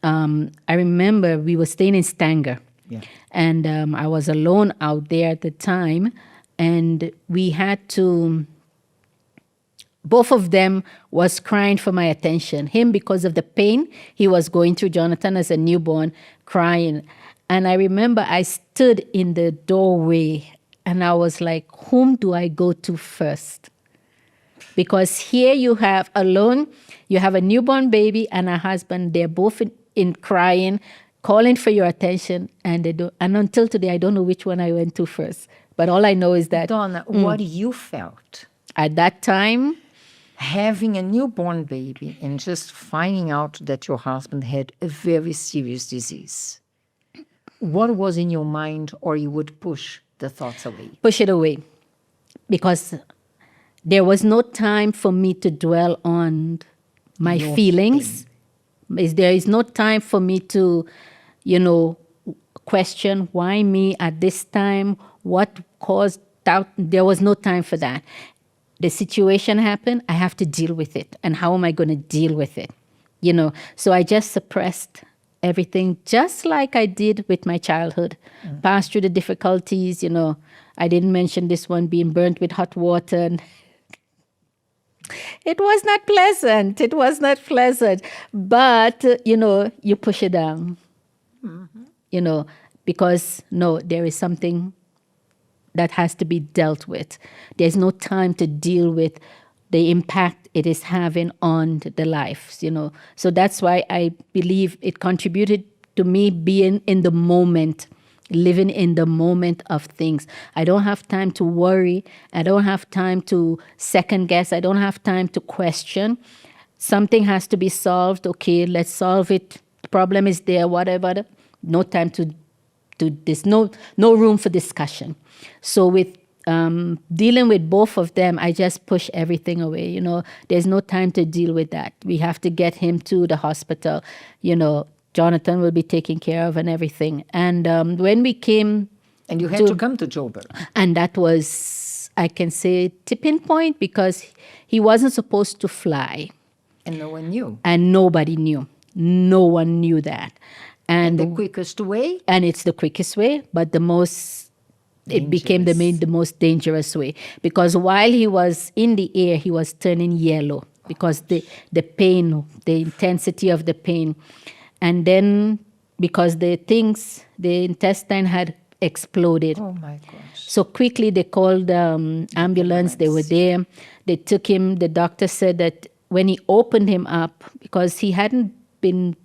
[SPEAKER 3] I remember we were staying in Stanger.
[SPEAKER 2] Yeah.
[SPEAKER 3] And I was alone out there at the time. And we had to... Both of them was crying for my attention. Him because of the pain he was going through, Jonathan as a newborn, crying. And I remember I stood in the doorway and I was like, whom do I go to first? Because here you have alone, you have a newborn baby and a husband. They're both in crying, calling for your attention. And until today, I don't know which one I went to first. But all I know is that...
[SPEAKER 2] Donna, what you felt
[SPEAKER 3] at that time...
[SPEAKER 2] having a newborn baby and just finding out that your husband had a very serious disease. What was in your mind, or you would push the thoughts away?
[SPEAKER 3] Push it away. Because there was no time for me to dwell on my
[SPEAKER 2] Your
[SPEAKER 3] feelings. There is no time for me to, question why me at this time, what caused doubt. There was no time for that. The situation happened, I have to deal with it. And how am I going to deal with it? So I just suppressed everything just like I did with my childhood. Passed through the difficulties, I didn't mention this one being burnt with hot water. And it was not pleasant. It was not pleasant. But, you push it down. Because no, there is something that has to be dealt with. There's no time to deal with the impact it is having on the lives, So that's why I believe it contributed to me being in the moment, living in the moment of things. I don't have time to worry. I don't have time to second guess. I don't have time to question. Something has to be solved. Okay, let's solve it. The problem is there, whatever. No time to this. No room for discussion. So with dealing with both of them, I just push everything away. There's no time to deal with that. We have to get him to the hospital. Jonathan will be taken care of and everything. And when we came...
[SPEAKER 2] And you had to come to Joburg.
[SPEAKER 3] And that was, I can say, tipping point because he wasn't supposed to fly.
[SPEAKER 2] And no one knew.
[SPEAKER 3] And nobody knew. No one knew that.
[SPEAKER 2] And the quickest way?
[SPEAKER 3] And it's the quickest way, but the most... It became the most dangerous way. Because while he was in the air, he was turning yellow because the pain, the intensity of the pain. And then because the intestine had exploded.
[SPEAKER 2] Oh my gosh.
[SPEAKER 3] So quickly they called ambulance. They were there. They took him. The doctor said that when he opened him up, because he hadn't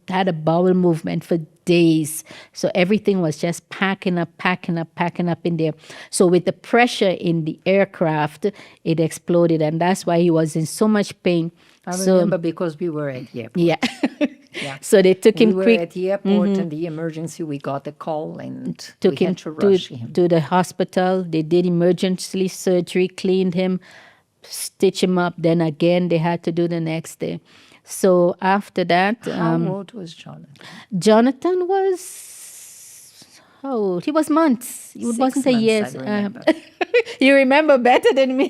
[SPEAKER 3] had a bowel movement for days. So everything was just packing up in there. So with the pressure in the aircraft, it exploded. And that's why he was in so much pain.
[SPEAKER 2] I remember because we were at the airport.
[SPEAKER 3] Yeah. Yeah. So they took him
[SPEAKER 2] quick. We were at the airport and the emergency, we got a call and
[SPEAKER 3] took
[SPEAKER 2] we
[SPEAKER 3] him
[SPEAKER 2] had to rush him
[SPEAKER 3] to the hospital. They did emergency surgery, cleaned him, stitched him up. Then again, they had to do the next day. So after that...
[SPEAKER 2] How old was Jonathan?
[SPEAKER 3] Jonathan was... How old? He was months. It
[SPEAKER 2] 6
[SPEAKER 3] wasn't a
[SPEAKER 2] months,
[SPEAKER 3] year.
[SPEAKER 2] I remember.
[SPEAKER 3] You remember better than me.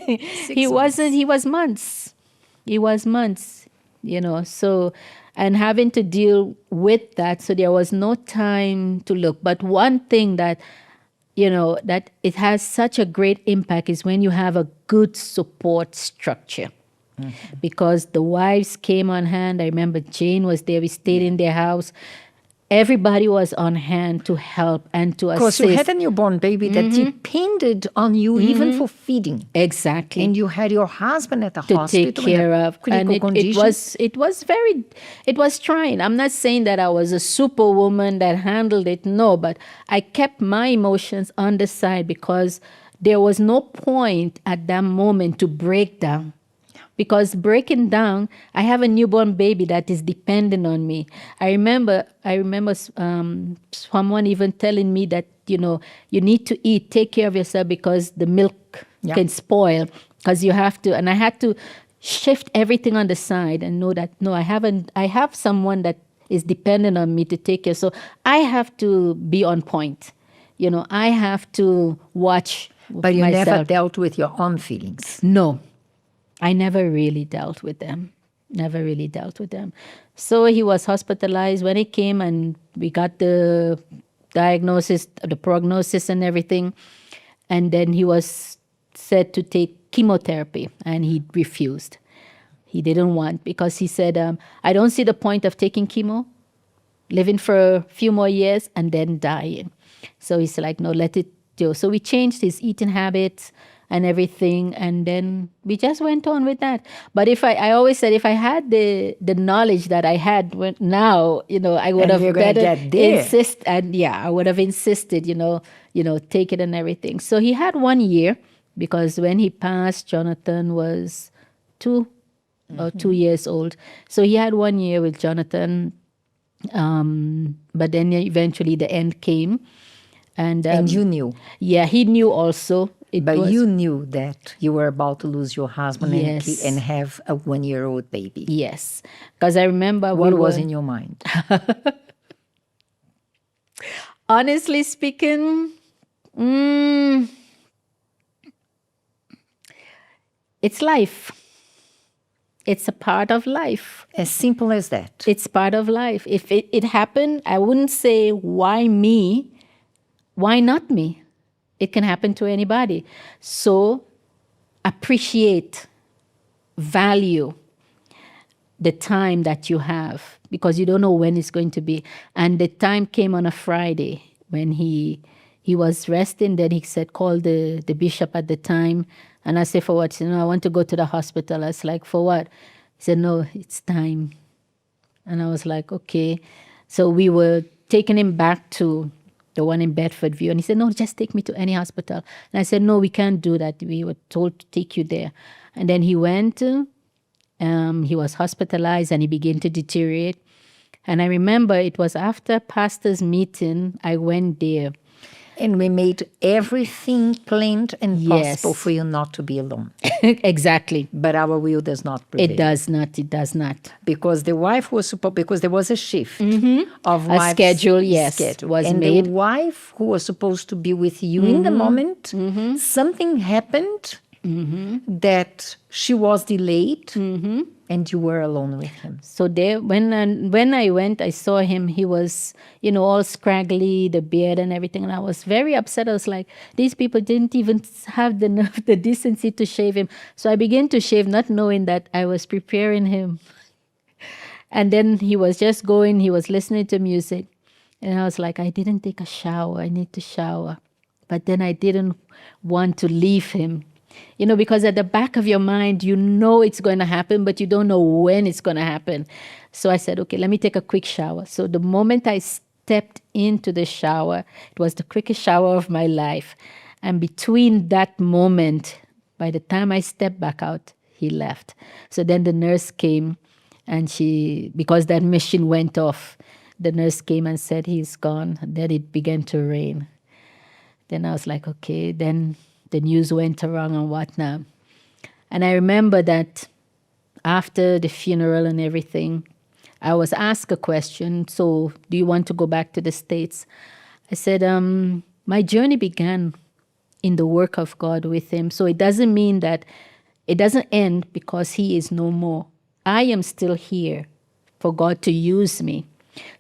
[SPEAKER 3] He
[SPEAKER 2] months.
[SPEAKER 3] was months. He was months, So, and having to deal with that, so there was no time to look. But one thing that, that it has such a great impact is when you have a good support structure. Mm-hmm. Because the wives came on hand. I remember Jane was there. We stayed in their house. Everybody was on hand to help and to assist.
[SPEAKER 2] Because you had a newborn baby that depended on you even for feeding.
[SPEAKER 3] Exactly.
[SPEAKER 2] And you had your husband at the
[SPEAKER 3] to
[SPEAKER 2] hospital.
[SPEAKER 3] take care of. And it was trying. I'm not saying that I was a superwoman that handled it. No, but I kept my emotions on the side because there was no point at that moment to break down. Because breaking down, I have a newborn baby that is dependent on me. I remember someone even telling me that, you need to eat, take care of yourself because the milk can spoil. Because you have to, and I had to shift everything on the side and know that, no, I have someone that is dependent on me to take care. So I have to be on point. I have to watch
[SPEAKER 2] But you
[SPEAKER 3] myself.
[SPEAKER 2] never dealt with your own feelings.
[SPEAKER 3] No. I never really dealt with them. So he was hospitalized when he came and we got the diagnosis, the prognosis and everything. And then he was said to take chemotherapy and he refused. He didn't want because he said, I don't see the point of taking chemo, living for a few more years and then dying. So he's like, no, let it go. So we changed his eating habits and everything, and then we just went on with that. But I always said, if I had the knowledge that I had now, I would have better insist, and I would have insisted, take it and everything. So he had 1 year because when he passed, Jonathan was 2 years old. So he had 1 year with Jonathan, but then eventually the end came. And
[SPEAKER 2] you knew?
[SPEAKER 3] Yeah, he knew also.
[SPEAKER 2] But
[SPEAKER 3] was,
[SPEAKER 2] you knew that you were about to lose your husband
[SPEAKER 3] Yes.
[SPEAKER 2] and have a 1-year-old baby.
[SPEAKER 3] yes, because I remember
[SPEAKER 2] What was in your mind?
[SPEAKER 3] honestly speaking, it's life. It's a part of life.
[SPEAKER 2] As simple as that.
[SPEAKER 3] It's part of life. If it happened, I wouldn't say, why me? Why not me? It can happen to anybody. So appreciate, value the time that you have, because you don't know when it's going to be. And the time came on a Friday when he was resting. Then he said, call the bishop at the time. And I said, for what? He said, no, I want to go to the hospital. I was like, for what? He said, no, it's time. And I was like, okay. So we were taking him back to the one in Bedford View. And he said, no, just take me to any hospital. And I said, no, we can't do that. We were told to take you there. And then he went, he was hospitalized and he began to deteriorate. And I remember it was after pastor's meeting, I went there.
[SPEAKER 2] And we made everything planned and
[SPEAKER 3] Yes.
[SPEAKER 2] possible for you not to be alone.
[SPEAKER 3] Exactly.
[SPEAKER 2] But our will does not prevail.
[SPEAKER 3] It does not. It does not.
[SPEAKER 2] Because the wife was supposed, because there was a shift of
[SPEAKER 3] A
[SPEAKER 2] wife's
[SPEAKER 3] schedule, yes,
[SPEAKER 2] schedule.
[SPEAKER 3] was
[SPEAKER 2] and
[SPEAKER 3] made.
[SPEAKER 2] the wife who was supposed to be with you in the moment, something happened that she was delayed and you were alone with him.
[SPEAKER 3] So there, when I went, I saw him. He was, all scraggly, the beard and everything, and I was very upset. I was like, these people didn't even have the nerve, the decency to shave him. So I began to shave, not knowing that I was preparing him. And then he was just going. He was listening to music, and I was like, I didn't take a shower. I need to shower, but then I didn't want to leave him. Because at the back of your mind, you know it's going to happen, but you don't know when it's going to happen. So I said, okay, let me take a quick shower. So the moment I stepped into the shower, it was the quickest shower of my life. And between that moment, by the time I stepped back out, he left. So then the nurse came and because that machine went off, the nurse came and said, he's gone. And then it began to rain. Then I was like, okay, then the news went around and whatnot. And I remember that after the funeral and everything, I was asked a question, so do you want to go back to the States? I said, my journey began in the work of God with him. So it doesn't mean that it doesn't end because he is no more. I am still here for God to use me.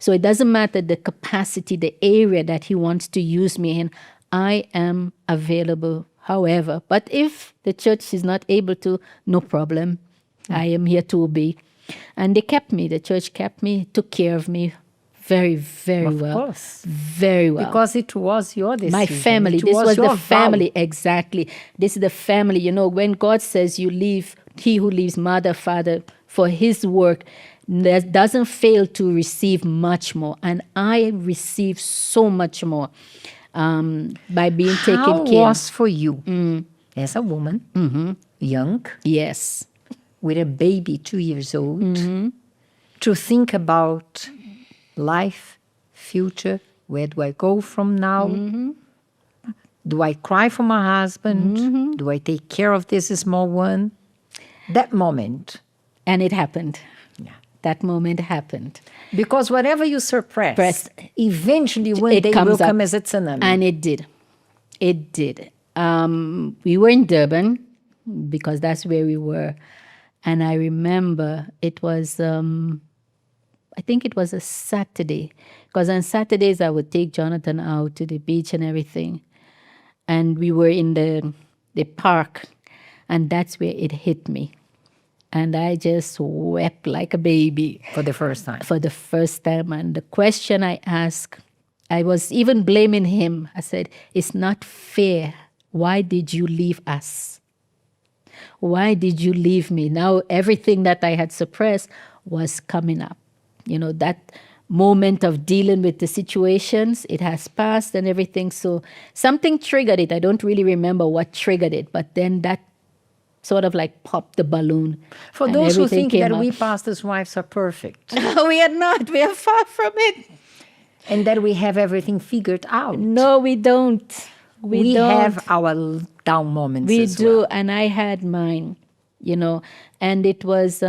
[SPEAKER 3] So it doesn't matter the capacity, the area that he wants to use me in. I am available. However, but if the church is not able to, no problem. I am here to obey. And they kept me. The church kept me, took care of me very, very well.
[SPEAKER 2] Of course.
[SPEAKER 3] Very well.
[SPEAKER 2] Because it was your decision.
[SPEAKER 3] My family. This was the family. Exactly. This is the family. When God says you leave, he who leaves mother, father for his work, doesn't fail to receive much more. And I received so much more. By being taken care of.
[SPEAKER 2] How was for you as a woman, young,
[SPEAKER 3] Yes.
[SPEAKER 2] with a baby 2 years old, to think about life, future, where do I go from now? Do I cry for my husband? Do I take care of this small one? That moment.
[SPEAKER 3] And it happened.
[SPEAKER 2] Yeah.
[SPEAKER 3] That moment happened.
[SPEAKER 2] Because whatever you suppress, eventually one
[SPEAKER 3] it
[SPEAKER 2] day
[SPEAKER 3] comes
[SPEAKER 2] will
[SPEAKER 3] up.
[SPEAKER 2] come as a tsunami.
[SPEAKER 3] And it did. It did. We were in Durban because that's where we were. And I remember it was, I think it was a Saturday. Because on Saturdays I would take Jonathan out to the beach and everything. And we were in the park. And that's where it hit me. And I just wept like a baby.
[SPEAKER 2] For the first time.
[SPEAKER 3] For the first time. And the question I asked, I was even blaming him. I said, it's not fair. Why did you leave us? Why did you leave me? Now everything that I had suppressed was coming up. That moment of dealing with the situations, it has passed and everything. So something triggered it. I don't really remember what triggered it. But then that sort of like popped the balloon.
[SPEAKER 2] For those who think that we pastors' wives are perfect.
[SPEAKER 3] No, we are not. We are far from it.
[SPEAKER 2] And that we have everything figured out.
[SPEAKER 3] No, we don't.
[SPEAKER 2] We
[SPEAKER 3] don't.
[SPEAKER 2] have our down moments
[SPEAKER 3] We
[SPEAKER 2] as
[SPEAKER 3] do,
[SPEAKER 2] well.
[SPEAKER 3] and I had mine, and it was.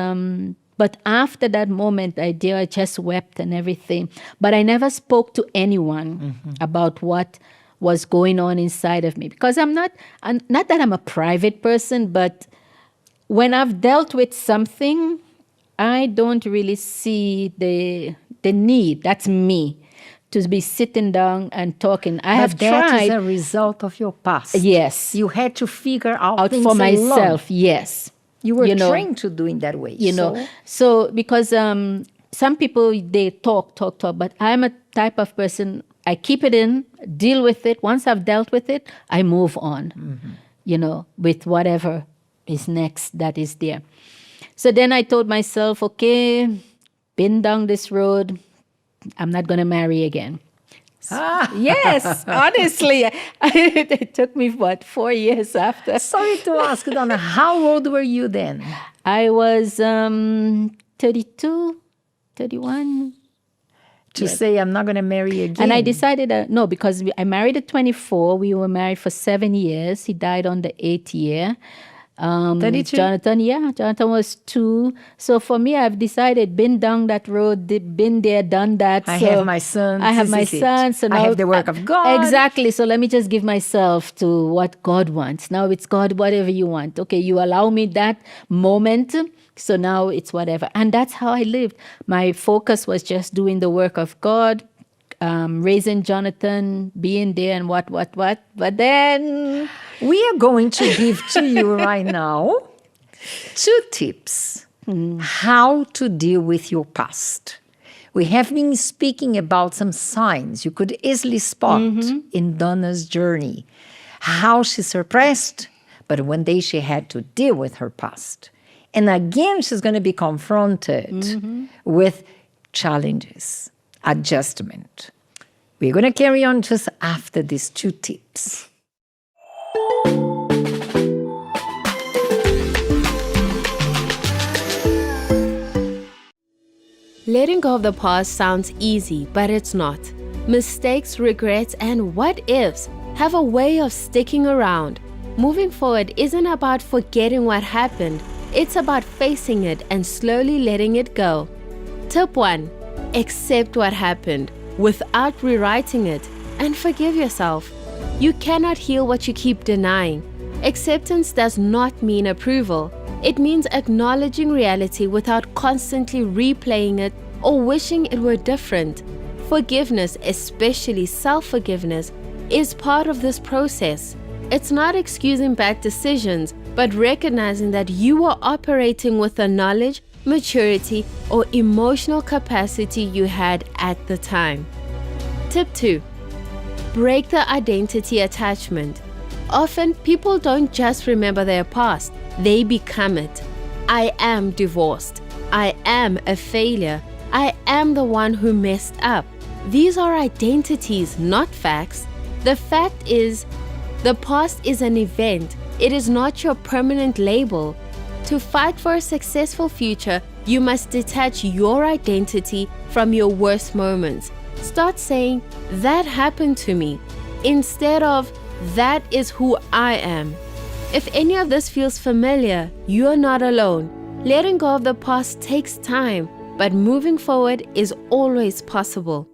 [SPEAKER 3] But after that moment, I just wept and everything. But I never spoke to anyone about what was going on inside of me, because I'm not that I'm a private person, but when I've dealt with something, I don't really see the need. That's me, to be sitting down and talking. I have
[SPEAKER 2] But that is
[SPEAKER 3] tried.
[SPEAKER 2] a result of your past.
[SPEAKER 3] Yes.
[SPEAKER 2] You had to figure out things
[SPEAKER 3] for
[SPEAKER 2] alone.
[SPEAKER 3] myself. Yes.
[SPEAKER 2] You were trained to do in that way.
[SPEAKER 3] So because some people, they talk, but I'm a type of person, I keep it in, deal with it. Once I've dealt with it, I move on, with whatever is next that is there. So then I told myself, okay, been down this road, I'm not going to marry again. Yes, honestly. It took me, 4 years after?
[SPEAKER 2] Sorry to ask, Donna, how old were you then?
[SPEAKER 3] I was 32, 31.
[SPEAKER 2] To say, I'm not going to marry again.
[SPEAKER 3] And I decided, no, because I married at 24. We were married for 7 years. He died on the 8th year.
[SPEAKER 2] 32?
[SPEAKER 3] Jonathan was 2. So for me, I've decided, been down that road, been there, done that.
[SPEAKER 2] I
[SPEAKER 3] So
[SPEAKER 2] have my son.
[SPEAKER 3] I have my
[SPEAKER 2] This is it.
[SPEAKER 3] son. So now
[SPEAKER 2] I have the work of God.
[SPEAKER 3] Exactly. So let me just give myself to what God wants. Now it's God, whatever you want. Okay, you allow me that moment. So now it's whatever. And that's how I lived. My focus was just doing the work of God, raising Jonathan, being there and what. But then
[SPEAKER 2] We are going to give to you right now 2 tips how to deal with your past. We have been speaking about some signs you could easily spot in Donna's journey. How she suppressed, but one day she had to deal with her past. And again, she's going to be confronted with challenges, adjustment. We're going to carry on just after these 2 tips.
[SPEAKER 1] Letting go of the past sounds easy, but it's not. Mistakes, regrets, and what ifs have a way of sticking around. Moving forward isn't about forgetting what happened, it's about facing it and slowly letting it go. Tip 1. Accept what happened without rewriting it and forgive yourself. You cannot heal what you keep denying. Acceptance does not mean approval. It means acknowledging reality without constantly replaying it or wishing it were different. Forgiveness, especially self-forgiveness, is part of this process. It's not excusing bad decisions, but recognizing that you are operating with the knowledge, maturity, or emotional capacity you had at the time. Tip 2. Break the identity attachment. Often, people don't just remember their past, they become it. I am divorced. I am a failure. I am the one who messed up. These are identities, not facts. The fact is, the past is an event. It is not your permanent label. To fight for a successful future, you must detach your identity from your worst moments. Start saying, that happened to me, instead of, that is who I am. If any of this feels familiar, you are not alone. Letting go of the past takes time, but moving forward is always possible.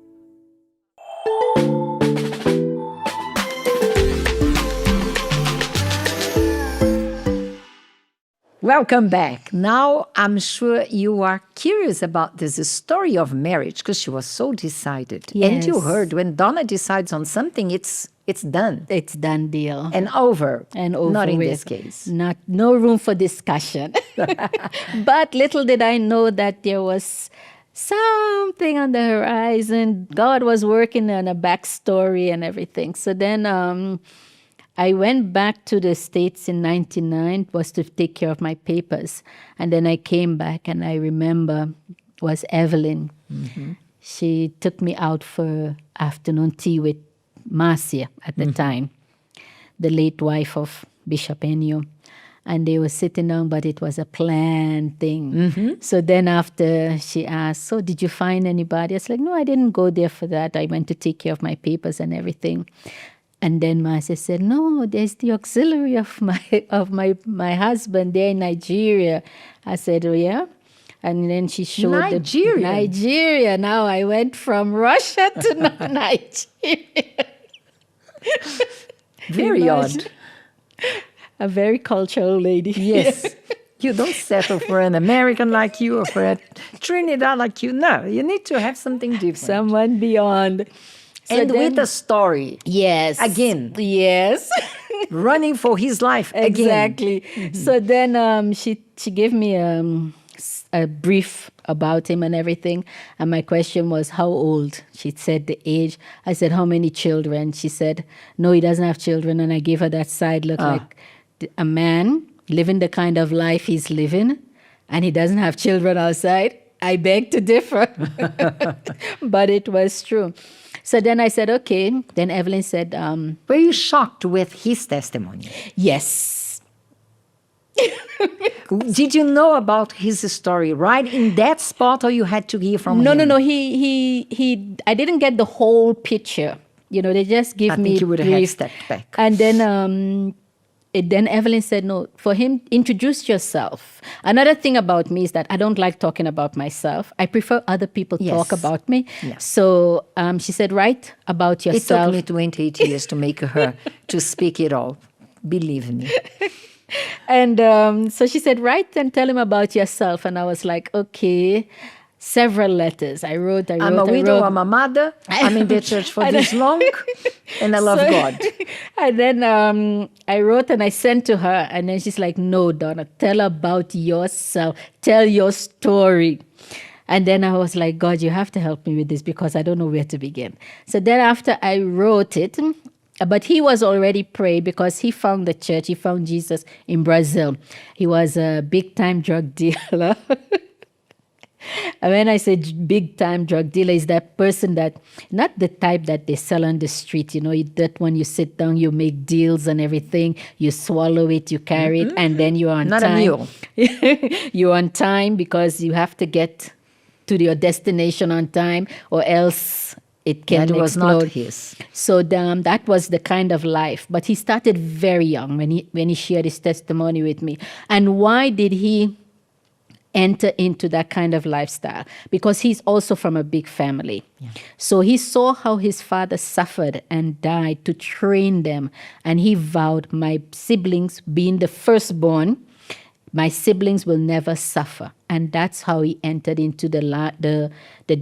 [SPEAKER 2] Welcome back. Now, I'm sure you are curious about this story of marriage because she was so decided. And you
[SPEAKER 3] Yes.
[SPEAKER 2] heard when Donna decides on something, it's done
[SPEAKER 3] it's done deal.
[SPEAKER 2] and over.
[SPEAKER 3] And over
[SPEAKER 2] Not in
[SPEAKER 3] with.
[SPEAKER 2] this case.
[SPEAKER 3] No room for discussion. But little did I know that there was something on the horizon. God was working on a backstory and everything. So then I went back to the States in 1999, was to take care of my papers. And then I came back, and I remember was Evelyn. She took me out for afternoon tea with Marcia at the time, the late wife of Bishop Enyo. And they were sitting down, but it was a planned thing. So then after she asked, so did you find anybody? I was like, no, I didn't go there for that. I went to take care of my papers and everything. And then Marcia said, no, there's the auxiliary of my husband there in Nigeria. I said, oh, yeah? And then she showed Nigeria. Now I went from Russia to Nigeria.
[SPEAKER 2] Very odd.
[SPEAKER 3] A very cultural lady.
[SPEAKER 2] Yes. You don't settle for an American like you or for a Trinidad like you. No, you need to have something different.
[SPEAKER 3] Someone beyond. So
[SPEAKER 2] and with a story.
[SPEAKER 3] Yes.
[SPEAKER 2] Again.
[SPEAKER 3] Yes.
[SPEAKER 2] Running for his life
[SPEAKER 3] exactly.
[SPEAKER 2] again. Mm-hmm.
[SPEAKER 3] So then she gave me a brief about him and everything. And my question was, how old? She said the age. I said, how many children? She said, no, he doesn't have children. And I gave her that side look like a man living the kind of life he's living, and he doesn't have children outside. I beg to differ. But it was true. So then I said, okay. Then Evelyn said...
[SPEAKER 2] were you shocked with his testimony?
[SPEAKER 3] Yes.
[SPEAKER 2] Did you know about his story right in that spot, or you had to hear from him?
[SPEAKER 3] No. He. I didn't get the whole picture. They just give me
[SPEAKER 2] I think you would
[SPEAKER 3] brief.
[SPEAKER 2] have stepped back.
[SPEAKER 3] And then... Then Evelyn said, no, for him, introduce yourself. Another thing about me is that I don't like talking about myself. I prefer other people talk about me. Yes. So she said, write about yourself.
[SPEAKER 2] It took me 28 years to make her to speak it all. Believe me.
[SPEAKER 3] And so she said, write and tell him about yourself. And I was like, okay. Several letters. I wrote.
[SPEAKER 2] I'm a widow, I'm a mother, I'm in the church for this long, and I love God.
[SPEAKER 3] And then I wrote and I sent to her, and then she's like, no, Donna, tell about yourself. Tell your story. And then I was like, God, you have to help me with this because I don't know where to begin. So then after I wrote it, but he was already prayed because he found the church, he found Jesus in Brazil. He was a big-time drug dealer. And when I say big-time drug dealer, is that person that, not the type that they sell on the street, that when you sit down, you make deals and everything, you swallow it, you carry it, and then you're on time.
[SPEAKER 2] Not a mule.
[SPEAKER 3] You're on time because you have to get to your destination on time or else it can explode. That was not
[SPEAKER 2] his.
[SPEAKER 3] So that was the kind of life. But he started very young when he shared his testimony with me. And why did he enter into that kind of lifestyle? Because he's also from a big family. Yeah. So he saw how his father suffered and died to train them. And he vowed, my siblings, being the firstborn, my siblings will never suffer. And that's how he entered into the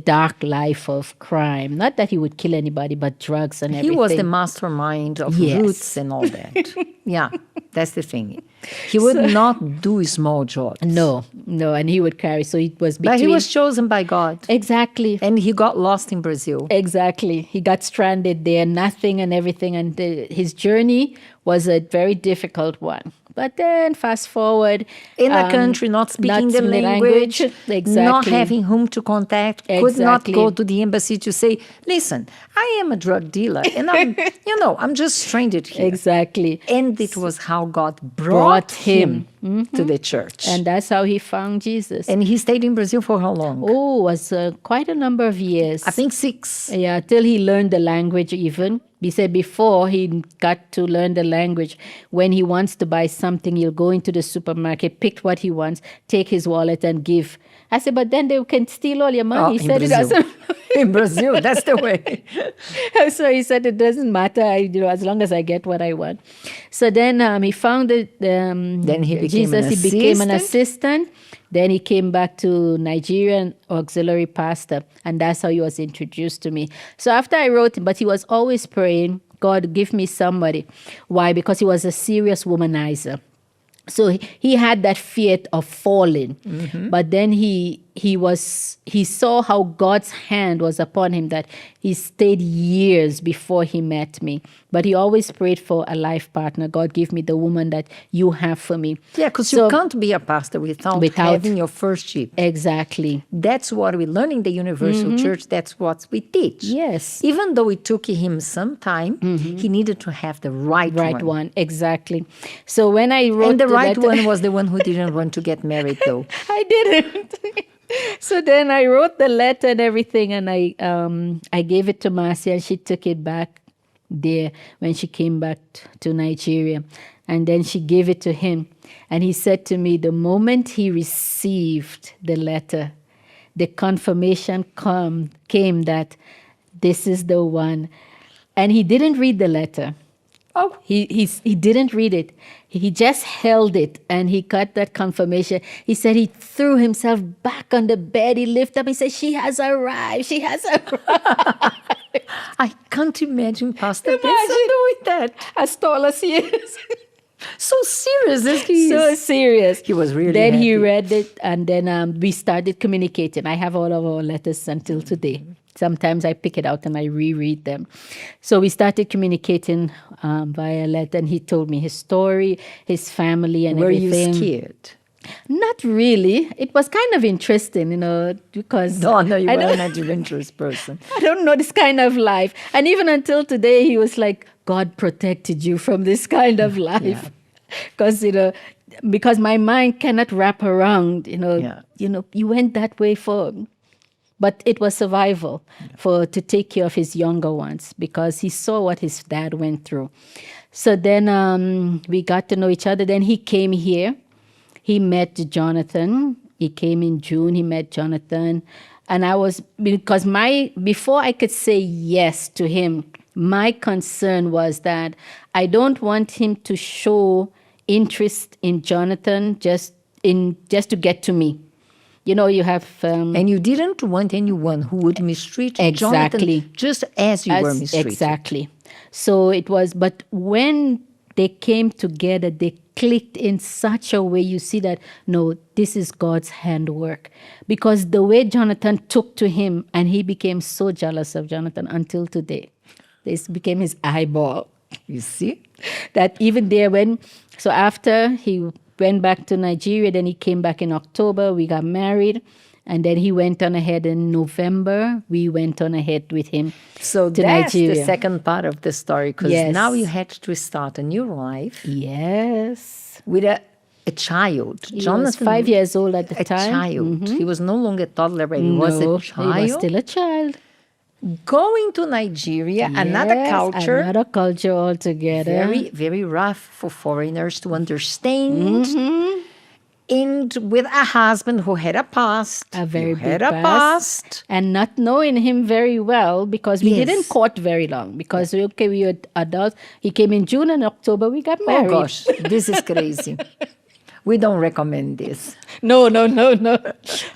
[SPEAKER 3] dark life of crime. Not that he would kill anybody, but drugs and everything.
[SPEAKER 2] He was the mastermind of roots and all that. Yeah, that's the thing. He would not do small jobs.
[SPEAKER 3] No, and he would carry. So it was between...
[SPEAKER 2] But he was chosen by God.
[SPEAKER 3] Exactly.
[SPEAKER 2] And he got lost in Brazil.
[SPEAKER 3] Exactly. He got stranded there, nothing and everything. And his journey was a very difficult one. But then fast forward...
[SPEAKER 2] In a country not speaking the language,
[SPEAKER 3] exactly.
[SPEAKER 2] Not having whom to contact, could not go to the embassy to say, listen, I am a drug dealer and I'm just stranded here.
[SPEAKER 3] Exactly.
[SPEAKER 2] And it was how God brought him to the church.
[SPEAKER 3] And that's how he found Jesus.
[SPEAKER 2] And he stayed in Brazil for how long?
[SPEAKER 3] Oh, it was quite a number of years.
[SPEAKER 2] I think 6.
[SPEAKER 3] Yeah, till he learned the language even. He said before he got to learn the language, when he wants to buy something, he'll go into the supermarket, pick what he wants, take his wallet and give. I said, but then they can steal all your money. He said it doesn't.
[SPEAKER 2] In Brazil, that's the way.
[SPEAKER 3] So he said it doesn't matter, as long as I get what I want. So then he found
[SPEAKER 2] then he became
[SPEAKER 3] He became an assistant. Then he came back to Nigerian auxiliary pastor, and that's how he was introduced to me. So after I wrote him, but he was always praying, God, give me somebody. Why? Because he was a serious womanizer. So he had that fear of falling. Mm-hmm. But then he saw how God's hand was upon him, that he stayed years before he met me. But he always prayed for a life partner. God, give me the woman that you have for me.
[SPEAKER 2] Yeah, because you can't be a pastor without having your first sheep.
[SPEAKER 3] Exactly.
[SPEAKER 2] That's what we learn in the Universal Church. That's what we teach.
[SPEAKER 3] Yes.
[SPEAKER 2] Even though it took him some time, he needed to have the right one.
[SPEAKER 3] Exactly. So when I wrote
[SPEAKER 2] and the right one was the one who didn't want to get married, though.
[SPEAKER 3] I didn't. So then I wrote the letter and everything, and I gave it to Marcia, and she took it back there when she came back to Nigeria. And then she gave it to him. And he said to me, the moment he received the letter, the confirmation came that this is the one. And he didn't read the letter. Oh, he didn't read it. He just held it and he got that confirmation. He said he threw himself back on the bed. He lifted up. He said, she has arrived. She has arrived.
[SPEAKER 2] I can't imagine Pastor Benson doing that.
[SPEAKER 3] As tall as he is.
[SPEAKER 2] So serious as he
[SPEAKER 3] So
[SPEAKER 2] is.
[SPEAKER 3] serious.
[SPEAKER 2] He was really
[SPEAKER 3] Then he
[SPEAKER 2] happy.
[SPEAKER 3] read it and then we started communicating. I have all of our letters until today. Sometimes I pick it out and I reread them. So we started communicating via letter, and he told me his story, his family, and
[SPEAKER 2] Were
[SPEAKER 3] everything.
[SPEAKER 2] you scared?
[SPEAKER 3] Not really. It was kind of interesting, because
[SPEAKER 2] Donna, you
[SPEAKER 3] I
[SPEAKER 2] were
[SPEAKER 3] don't-
[SPEAKER 2] an adventurous person.
[SPEAKER 3] I don't know this kind of life. And even until today, he was like, God protected you from this kind of life. Because, because my mind cannot wrap around,
[SPEAKER 2] Yeah.
[SPEAKER 3] You went that way but it was survival to take care of his younger ones because he saw what his dad went through. So then we got to know each other. Then he came here. He met Jonathan. He came in June. He met Jonathan. And before I could say yes to him, my concern was that I don't want him to show interest in Jonathan just to get to me. You have...
[SPEAKER 2] And you didn't want anyone who would mistreat
[SPEAKER 3] Exactly.
[SPEAKER 2] Jonathan just as you were mistreated.
[SPEAKER 3] Exactly. So it was, but when they came together, they clicked in such a way, you see that, no, this is God's handwork. Because the way Jonathan took to him, and he became so jealous of Jonathan until today. This became his eyeball.
[SPEAKER 2] You see?
[SPEAKER 3] That even there so after he went back to Nigeria, then he came back in October, we got married, and then he went on ahead in November, we went on ahead with him
[SPEAKER 2] So
[SPEAKER 3] to
[SPEAKER 2] that's
[SPEAKER 3] Nigeria.
[SPEAKER 2] the second part of the story, because
[SPEAKER 3] Yes.
[SPEAKER 2] now you had to start a new life
[SPEAKER 3] Yes.
[SPEAKER 2] with a child.
[SPEAKER 3] He was 5 years old at the
[SPEAKER 2] a
[SPEAKER 3] time.
[SPEAKER 2] child. He was no longer a toddler, but he was
[SPEAKER 3] No,
[SPEAKER 2] a child.
[SPEAKER 3] he was still a child.
[SPEAKER 2] Going to Nigeria, another
[SPEAKER 3] Yes,
[SPEAKER 2] culture.
[SPEAKER 3] Another culture altogether.
[SPEAKER 2] Very, very rough for foreigners to understand.
[SPEAKER 3] Mm-hmm.
[SPEAKER 2] And with a husband who had a past.
[SPEAKER 3] A very
[SPEAKER 2] you
[SPEAKER 3] big
[SPEAKER 2] had a past.
[SPEAKER 3] And not knowing him very well because we
[SPEAKER 2] Yes.
[SPEAKER 3] didn't court very long because we were adults. He came in June and October we got
[SPEAKER 2] Oh
[SPEAKER 3] married.
[SPEAKER 2] gosh, this is crazy. We don't recommend this.
[SPEAKER 3] No.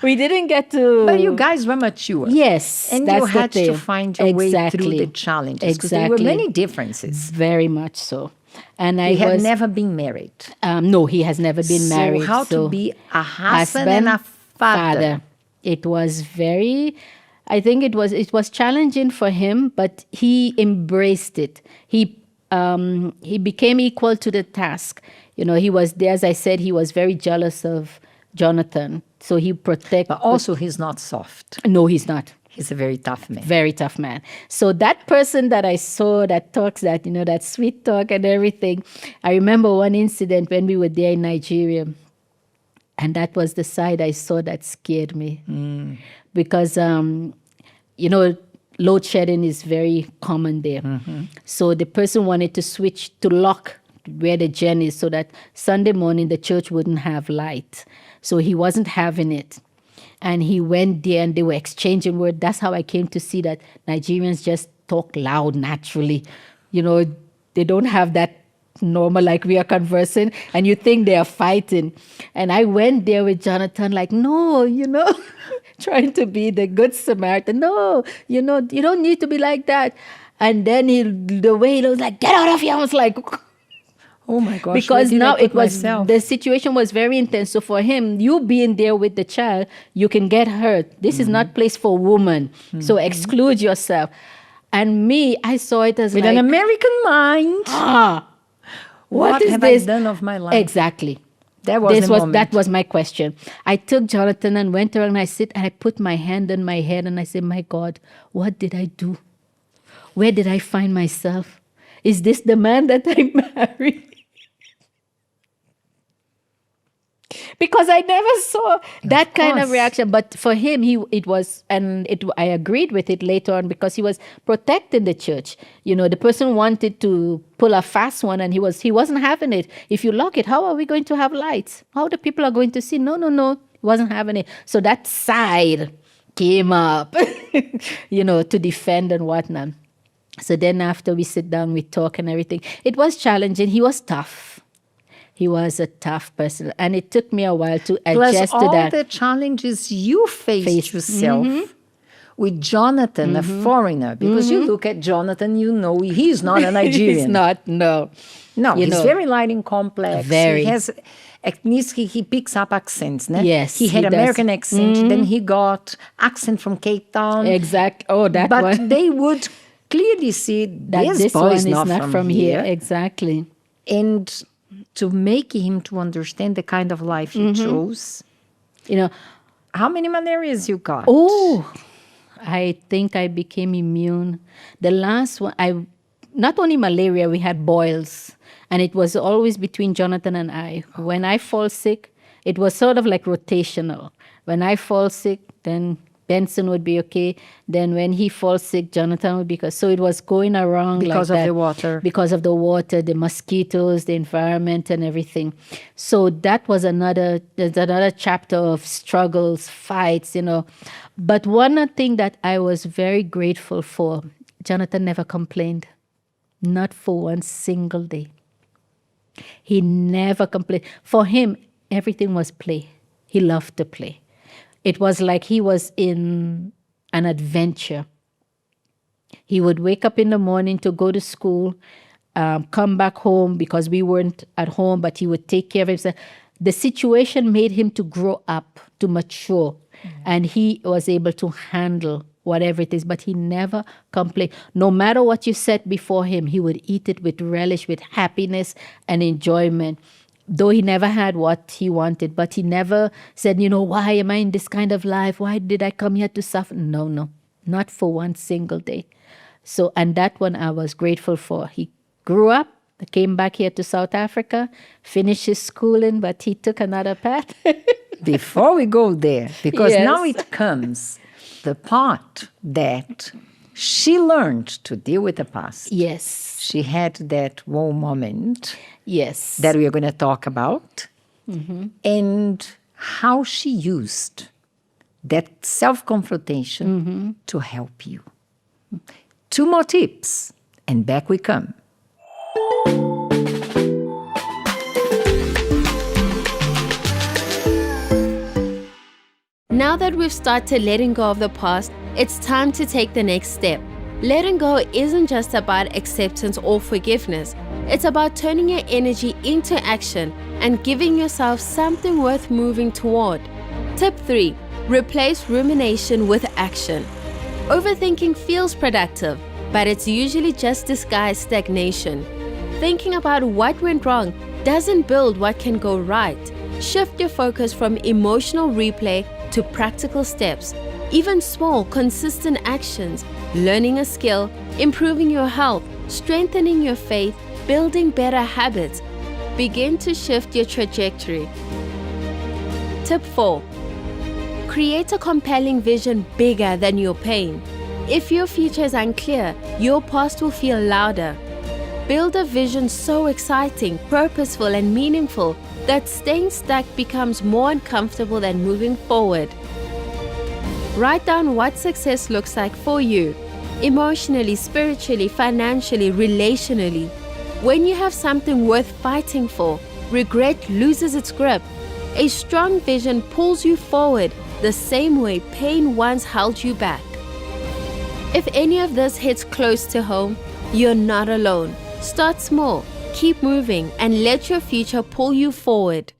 [SPEAKER 3] We didn't get to.
[SPEAKER 2] But you guys were mature.
[SPEAKER 3] Yes,
[SPEAKER 2] And
[SPEAKER 3] that's
[SPEAKER 2] you
[SPEAKER 3] the
[SPEAKER 2] had to
[SPEAKER 3] thing.
[SPEAKER 2] find your way through
[SPEAKER 3] Exactly.
[SPEAKER 2] the challenges. Because there were
[SPEAKER 3] Exactly.
[SPEAKER 2] many differences.
[SPEAKER 3] Very much so. And
[SPEAKER 2] He
[SPEAKER 3] I
[SPEAKER 2] had
[SPEAKER 3] was
[SPEAKER 2] never been married.
[SPEAKER 3] no, he has never been married.
[SPEAKER 2] So how to be a husband and a father.
[SPEAKER 3] It was I think it was challenging for him, but he embraced it. He became equal to the task. He was there, as I said, he was very jealous of Jonathan. So he protected.
[SPEAKER 2] But also he's not soft.
[SPEAKER 3] No, he's not.
[SPEAKER 2] He's a very tough man.
[SPEAKER 3] Very tough man. So that person that I saw that talks that sweet talk and everything, I remember one incident when we were there in Nigeria, and that was the side I saw that scared me. Because, load shedding is very common there. So the person wanted to switch to lock where the gen is so that Sunday morning the church wouldn't have light. So he wasn't having it. And he went there and they were exchanging words. That's how I came to see that Nigerians just talk loud naturally. They don't have that normal like we are conversing and you think they are fighting. And I went there with Jonathan like, no, trying to be the good Samaritan. No, you don't need to be like that. And then the way he was like, get out of here. I was like...
[SPEAKER 2] Oh my gosh.
[SPEAKER 3] Because
[SPEAKER 2] where did I
[SPEAKER 3] now
[SPEAKER 2] put myself?
[SPEAKER 3] the situation was very intense. So for him, you being there with the child, you can get hurt. This is not place for women. So exclude yourself. And me, I saw it as
[SPEAKER 2] With
[SPEAKER 3] like,
[SPEAKER 2] an American mind.
[SPEAKER 3] what is
[SPEAKER 2] have
[SPEAKER 3] this?
[SPEAKER 2] I done of my life?
[SPEAKER 3] Exactly.
[SPEAKER 2] That was the moment.
[SPEAKER 3] That was my question. I took Jonathan and went around and I put my hand on my head and I said, my God, what did I do? Where did I find myself? Is this the man that I married? because I never saw that kind of
[SPEAKER 2] course.
[SPEAKER 3] reaction. But for him, I agreed with it later on because he was protecting the church. The person wanted to pull a fast one, and he wasn't having it. If you lock it, how are we going to have lights? How the people are going to see? No, he wasn't having it. So that side came up, to defend and whatnot. So then after we sit down, we talk and everything. It was challenging. He was tough. He was a tough person. And it took me a while to adjust
[SPEAKER 2] Plus
[SPEAKER 3] to
[SPEAKER 2] all
[SPEAKER 3] that.
[SPEAKER 2] the challenges you faced yourself with Jonathan, a foreigner. Because you look at Jonathan, he's not a Nigerian.
[SPEAKER 3] He's not, no.
[SPEAKER 2] No, he's very light and complex.
[SPEAKER 3] Very.
[SPEAKER 2] He has, at least he picks up accents. Ne?
[SPEAKER 3] Yes,
[SPEAKER 2] he had
[SPEAKER 3] he does.
[SPEAKER 2] American accent. Then he got accent from Cape Town.
[SPEAKER 3] Exact. Oh, that
[SPEAKER 2] But
[SPEAKER 3] one.
[SPEAKER 2] they would clearly see
[SPEAKER 3] That
[SPEAKER 2] this boy
[SPEAKER 3] one
[SPEAKER 2] is not from here.
[SPEAKER 3] Exactly.
[SPEAKER 2] And to make him to understand the kind of life he chose. How many malarias you got?
[SPEAKER 3] Oh, I think I became immune. The last one, not only malaria, we had boils. And it was always between Jonathan and I. When I fall sick, it was sort of like rotational. When I fall sick, then Benson would be okay. Then when he falls sick, Jonathan would be okay. So it was going around
[SPEAKER 2] Because
[SPEAKER 3] like
[SPEAKER 2] of
[SPEAKER 3] that.
[SPEAKER 2] the water.
[SPEAKER 3] Because of the water, the mosquitoes, the environment and everything. So that was another chapter of struggles, fights, But one thing that I was very grateful for, Jonathan never complained. Not for one single day. He never complained. For him, everything was play. He loved to play. It was like he was in an adventure. He would wake up in the morning to go to school, come back home because we weren't at home, but he would take care of himself. The situation made him to grow up, to mature, and he was able to handle whatever it is, but he never complained. No matter what you set before him, he would eat it with relish, with happiness and enjoyment. Though he never had what he wanted, but he never said, why am I in this kind of life? Why did I come here to suffer? No, not for one single day. So, and that one I was grateful for. He grew up, came back here to South Africa, finished his schooling, but he took another path.
[SPEAKER 2] Before we go there, because
[SPEAKER 3] Yes.
[SPEAKER 2] now it comes the part that she learned to deal with the past.
[SPEAKER 3] Yes.
[SPEAKER 2] She had that woe moment
[SPEAKER 3] Yes.
[SPEAKER 2] that we are going to talk about, and how she used that self-confrontation to help you. 2 more tips, and back we come.
[SPEAKER 1] Now that we've started letting go of the past, it's time to take the next step. Letting go isn't just about acceptance or forgiveness. It's about turning your energy into action and giving yourself something worth moving toward. Tip 3. Replace rumination with action. Overthinking feels productive, but it's usually just disguised stagnation. Thinking about what went wrong doesn't build what can go right. Shift your focus from emotional replay to practical steps. Even small, consistent actions, learning a skill, improving your health, strengthening your faith, building better habits, begin to shift your trajectory. Tip 4. Create a compelling vision bigger than your pain. If your future is unclear, your past will feel louder. Build a vision so exciting, purposeful, and meaningful that staying stuck becomes more uncomfortable than moving forward. Write down what success looks like for you, emotionally, spiritually, financially, relationally. When you have something worth fighting for, regret loses its grip. A strong vision pulls you forward the same way pain once held you back. If any of this hits close to home, you're not alone. Start small, keep moving, and let your future pull you forward.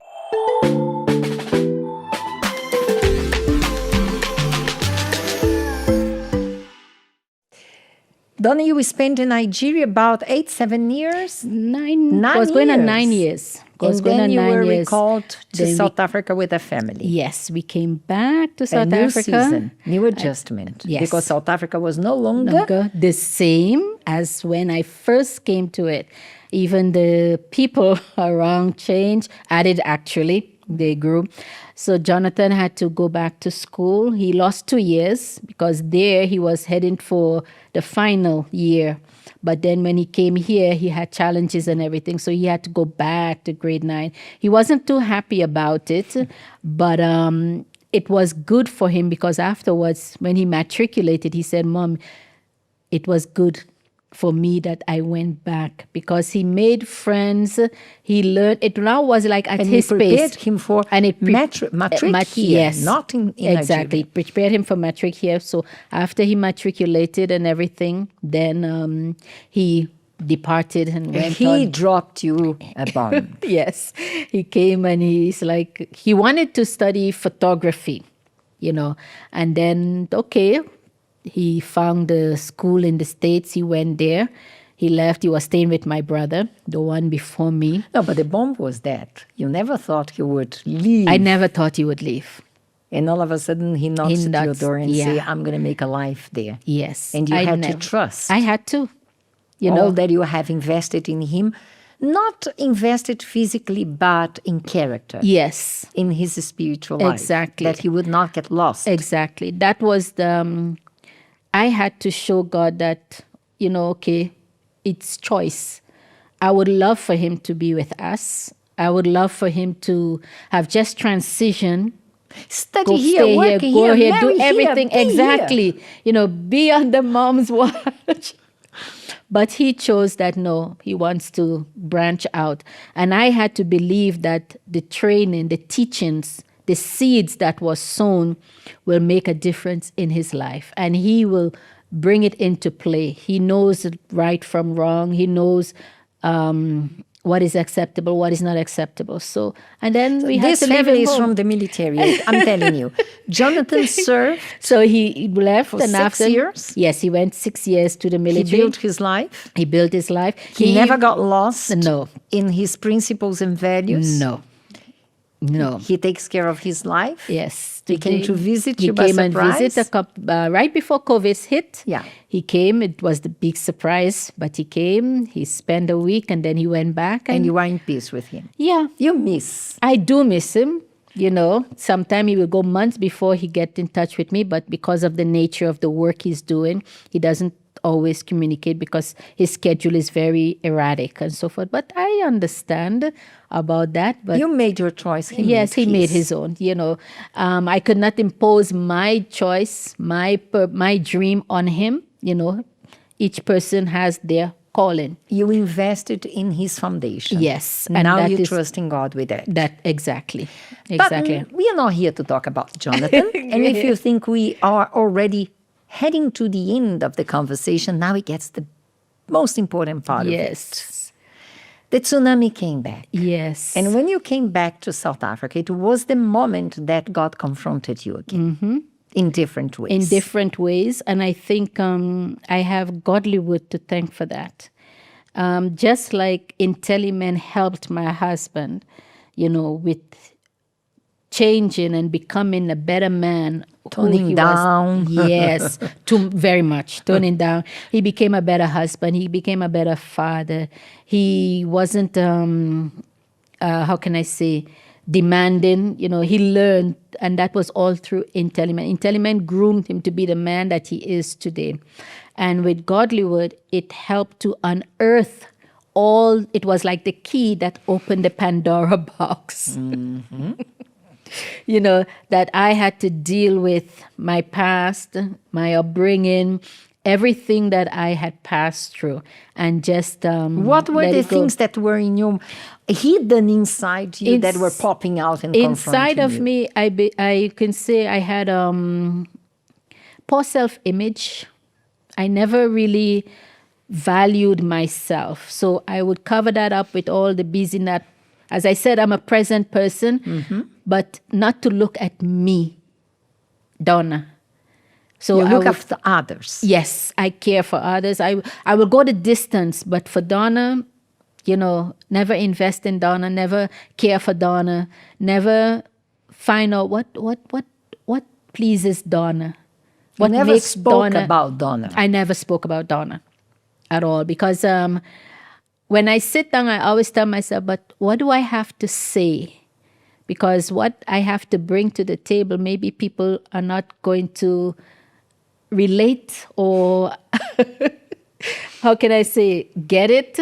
[SPEAKER 2] Donna, you spent in Nigeria about 7 years.
[SPEAKER 3] 9
[SPEAKER 2] 9
[SPEAKER 3] was going on
[SPEAKER 2] years.
[SPEAKER 3] 9 years.
[SPEAKER 2] And then you were recalled to South Africa with a family.
[SPEAKER 3] Yes, we came back to South
[SPEAKER 2] a new
[SPEAKER 3] Africa.
[SPEAKER 2] season, new adjustment.
[SPEAKER 3] Yes.
[SPEAKER 2] Because South Africa was no longer
[SPEAKER 3] The same as when I first came to it. Even the people around changed, added actually. They grew. So Jonathan had to go back to school. He lost 2 years because there he was heading for the final year. But then when he came here, he had challenges and everything. So he had to go back to grade 9. He wasn't too happy about it, but it was good for him because afterwards, when he matriculated, he said, Mom, it was good for me that I went back because he made friends. He learned. It now was like at
[SPEAKER 2] And
[SPEAKER 3] his
[SPEAKER 2] he prepared
[SPEAKER 3] pace.
[SPEAKER 2] him for
[SPEAKER 3] and it
[SPEAKER 2] matric here,
[SPEAKER 3] yes,
[SPEAKER 2] not in
[SPEAKER 3] exactly.
[SPEAKER 2] Nigeria.
[SPEAKER 3] Prepared him for matric here. So after he matriculated and everything, then he departed and went
[SPEAKER 2] He
[SPEAKER 3] on.
[SPEAKER 2] dropped you a bomb.
[SPEAKER 3] Yes, he came and he's like, he wanted to study photography, and then, okay, he found a school in the States. He went there. He left. He was staying with my brother, the one before me.
[SPEAKER 2] No, but the bomb was that. You never thought he would leave.
[SPEAKER 3] I never thought he would leave.
[SPEAKER 2] And all of a sudden he knocks at your door and say, I'm going to make a life there.
[SPEAKER 3] Yes.
[SPEAKER 2] And you had to trust.
[SPEAKER 3] I had to.
[SPEAKER 2] All that you have invested in him, not invested physically, but in character.
[SPEAKER 3] Yes.
[SPEAKER 2] In his spiritual life.
[SPEAKER 3] Exactly.
[SPEAKER 2] That he would not get lost.
[SPEAKER 3] Exactly. That was the... I had to show God that, okay, it's choice. I would love for him to be with us. I would love for him to have just transitioned.
[SPEAKER 2] Study here, work
[SPEAKER 3] go
[SPEAKER 2] here,
[SPEAKER 3] here,
[SPEAKER 2] marry
[SPEAKER 3] do everything
[SPEAKER 2] here, be
[SPEAKER 3] exactly.
[SPEAKER 2] here.
[SPEAKER 3] Be under mom's watch. But he chose that no, he wants to branch out. And I had to believe that the training, the teachings, the seeds that was sown will make a difference in his life. And he will bring it into play. He knows right from wrong. He knows what is acceptable, what is not acceptable. So, and then we had
[SPEAKER 2] this
[SPEAKER 3] to leave
[SPEAKER 2] family
[SPEAKER 3] him
[SPEAKER 2] is
[SPEAKER 3] home.
[SPEAKER 2] from the military. I'm telling you. Jonathan served.
[SPEAKER 3] So he left
[SPEAKER 2] For
[SPEAKER 3] and
[SPEAKER 2] 6
[SPEAKER 3] after
[SPEAKER 2] years?
[SPEAKER 3] Yes, he went 6 years to the
[SPEAKER 2] He
[SPEAKER 3] military.
[SPEAKER 2] built his life.
[SPEAKER 3] He built his life.
[SPEAKER 2] He never got lost
[SPEAKER 3] No.
[SPEAKER 2] in his principles and values.
[SPEAKER 3] No.
[SPEAKER 2] He takes care of his life.
[SPEAKER 3] Yes.
[SPEAKER 2] He came to visit
[SPEAKER 3] He
[SPEAKER 2] you by
[SPEAKER 3] came and
[SPEAKER 2] surprise?
[SPEAKER 3] visit right before COVID hit.
[SPEAKER 2] Yeah.
[SPEAKER 3] He came. It was the big surprise, but he came. He spent a week and then he went back.
[SPEAKER 2] And you are in peace with him.
[SPEAKER 3] Yeah.
[SPEAKER 2] You miss.
[SPEAKER 3] I do miss him. Sometime he will go months before he get in touch with me, but because of the nature of the work he's doing, he doesn't always communicate because his schedule is very erratic and so forth. But I understand about that. But
[SPEAKER 2] You made your choice.
[SPEAKER 3] he made his own. I could not impose my choice, my dream on him. Each person has their calling.
[SPEAKER 2] You invested in his foundation.
[SPEAKER 3] Yes,
[SPEAKER 2] And
[SPEAKER 3] and
[SPEAKER 2] now
[SPEAKER 3] that
[SPEAKER 2] you
[SPEAKER 3] is-
[SPEAKER 2] trust in God with that.
[SPEAKER 3] That exactly.
[SPEAKER 2] But we are not here to talk about Jonathan. And if you think we are already heading to the end of the conversation, now it gets the most important part of it.
[SPEAKER 3] Yes.
[SPEAKER 2] The tsunami came back.
[SPEAKER 3] Yes.
[SPEAKER 2] And when you came back to South Africa, it was the moment that God confronted you again in different ways.
[SPEAKER 3] in different ways. And I think I have Godlywood to thank for that. Just like IntelliMen helped my husband, with changing and becoming a better man.
[SPEAKER 2] Toning down.
[SPEAKER 3] Yes, very much. Toning down. He became a better husband. He became a better father. He wasn't, how can I say, demanding. He learned, and that was all through IntelliMen. IntelliMen groomed him to be the man that he is today. And with Godlywood, it helped to unearth it was like the key that opened the Pandora box. That I had to deal with my past, my upbringing, everything that I had passed through, and just
[SPEAKER 2] What were
[SPEAKER 3] let
[SPEAKER 2] the
[SPEAKER 3] it go.
[SPEAKER 2] things that were in you, hidden inside you, that were popping out and
[SPEAKER 3] Inside
[SPEAKER 2] confronting
[SPEAKER 3] of
[SPEAKER 2] you?
[SPEAKER 3] me? I can say I had poor self-image. I never really valued myself, so I would cover that up with all the busyness. As I said, I'm a present person, but not to look at me, Donna. So
[SPEAKER 2] You
[SPEAKER 3] I
[SPEAKER 2] look
[SPEAKER 3] would-
[SPEAKER 2] after others.
[SPEAKER 3] Yes, I care for others. I will go the distance, but for Donna, never invest in Donna, never care for Donna, never find out what pleases Donna. What
[SPEAKER 2] Never
[SPEAKER 3] makes
[SPEAKER 2] spoke
[SPEAKER 3] Donna.
[SPEAKER 2] about Donna.
[SPEAKER 3] I never spoke about Donna at all because when I sit down, I always tell myself, but what do I have to say because what I have to bring to the table, maybe people are not going to relate or how can I say, get it.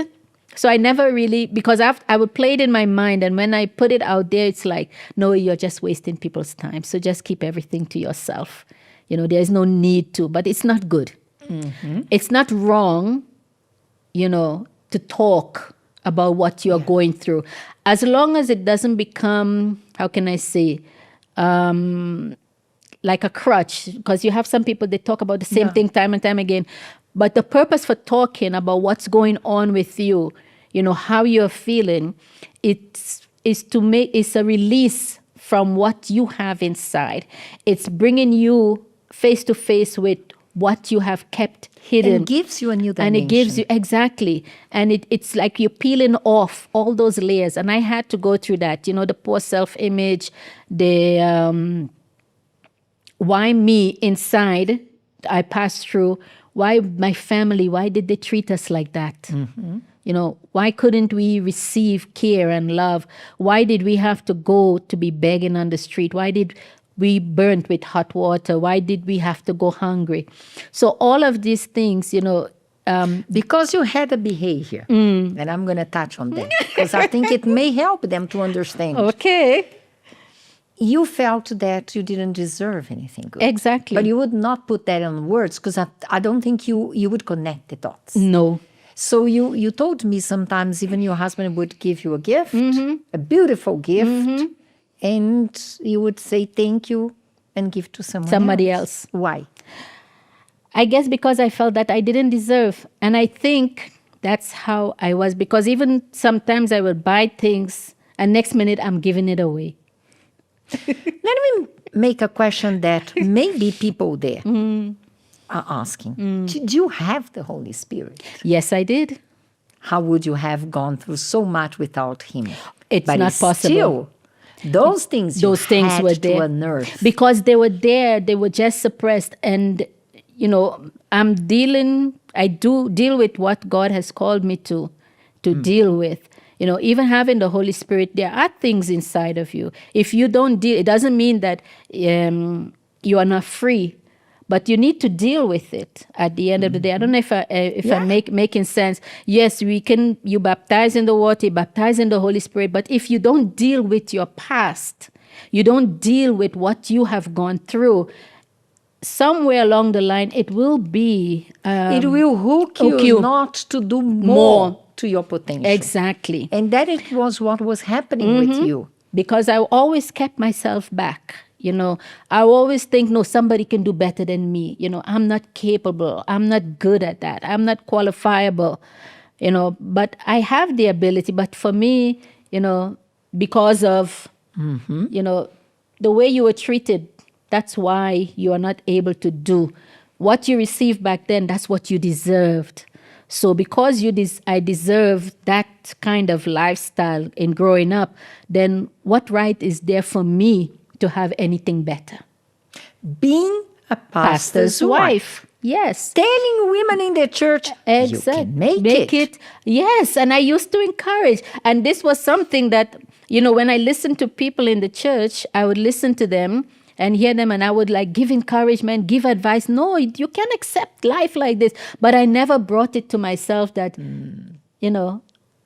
[SPEAKER 3] So I never really, because I would play it in my mind, and when I put it out there, it's like, no, you're just wasting people's time. So just keep everything to yourself. There's no need to, but it's not good. It's not wrong, to talk about what you're going through, as long as it doesn't become, how can I say, like a crutch, because you have some people, they talk about the same thing time and time again. But the purpose for talking about what's going on with you, how you're feeling, it's a release from what you have inside. It's bringing you face to face with what you have kept hidden.
[SPEAKER 2] And gives you a new dimension.
[SPEAKER 3] And it gives you, exactly. And it's like you're peeling off all those layers. And I had to go through that, the poor self-image, the why me inside, I passed through. Why my family, why did they treat us like that? Why couldn't we receive care and love? Why did we have to go to be begging on the street? Why did we burnt with hot water? Why did we have to go hungry? So all of these things,
[SPEAKER 2] because you had a behavior, and I'm going to touch on that, because I think it may help them to understand.
[SPEAKER 3] Okay.
[SPEAKER 2] You felt that you didn't deserve anything good.
[SPEAKER 3] Exactly.
[SPEAKER 2] But you would not put that in words, because I don't think you would connect the dots.
[SPEAKER 3] No.
[SPEAKER 2] So you told me sometimes even your husband would give you a gift, a beautiful gift, and you would say thank you and give to somebody else. Why?
[SPEAKER 3] I guess because I felt that I didn't deserve. And I think that's how I was, because even sometimes I would buy things and next minute I'm giving it away.
[SPEAKER 2] Let me make a question that maybe people there are asking. Did you have the Holy Spirit?
[SPEAKER 3] Yes, I did.
[SPEAKER 2] How would you have gone through so much without Him?
[SPEAKER 3] It's
[SPEAKER 2] But
[SPEAKER 3] not possible.
[SPEAKER 2] Still, those things had
[SPEAKER 3] were
[SPEAKER 2] to
[SPEAKER 3] there.
[SPEAKER 2] unearth.
[SPEAKER 3] Because they were there, they were just suppressed. And, I do deal with what God has called me to deal with. Even having the Holy Spirit, there are things inside of you. If you don't deal, it doesn't mean that you are not free, but you need to deal with it at the end of the day. I don't know if I'm making sense. Yes, you baptize in the water, you baptize in the Holy Spirit, but if you don't deal with your past, you don't deal with what you have gone through, somewhere along the line, it will be...
[SPEAKER 2] it will hook you not to do more to your potential.
[SPEAKER 3] Exactly.
[SPEAKER 2] And that it was what was happening with you.
[SPEAKER 3] Because I always kept myself back. I always think, no, somebody can do better than me. I'm not capable. I'm not good at that. I'm not qualifiable. But I have the ability. But for me, because of, the way you were treated, that's why you are not able to do what you received back then. That's what you deserved. So because I deserve that kind of lifestyle in growing up, then what right is there for me to have anything better?
[SPEAKER 2] Being a pastor's wife.
[SPEAKER 3] Yes.
[SPEAKER 2] Telling women in the church, you can make it.
[SPEAKER 3] Yes, and I used to encourage. And this was something that, when I listened to people in the church, I would listen to them and hear them, and I would give encouragement, give advice. No, you can't accept life like this. But I never brought it to myself that,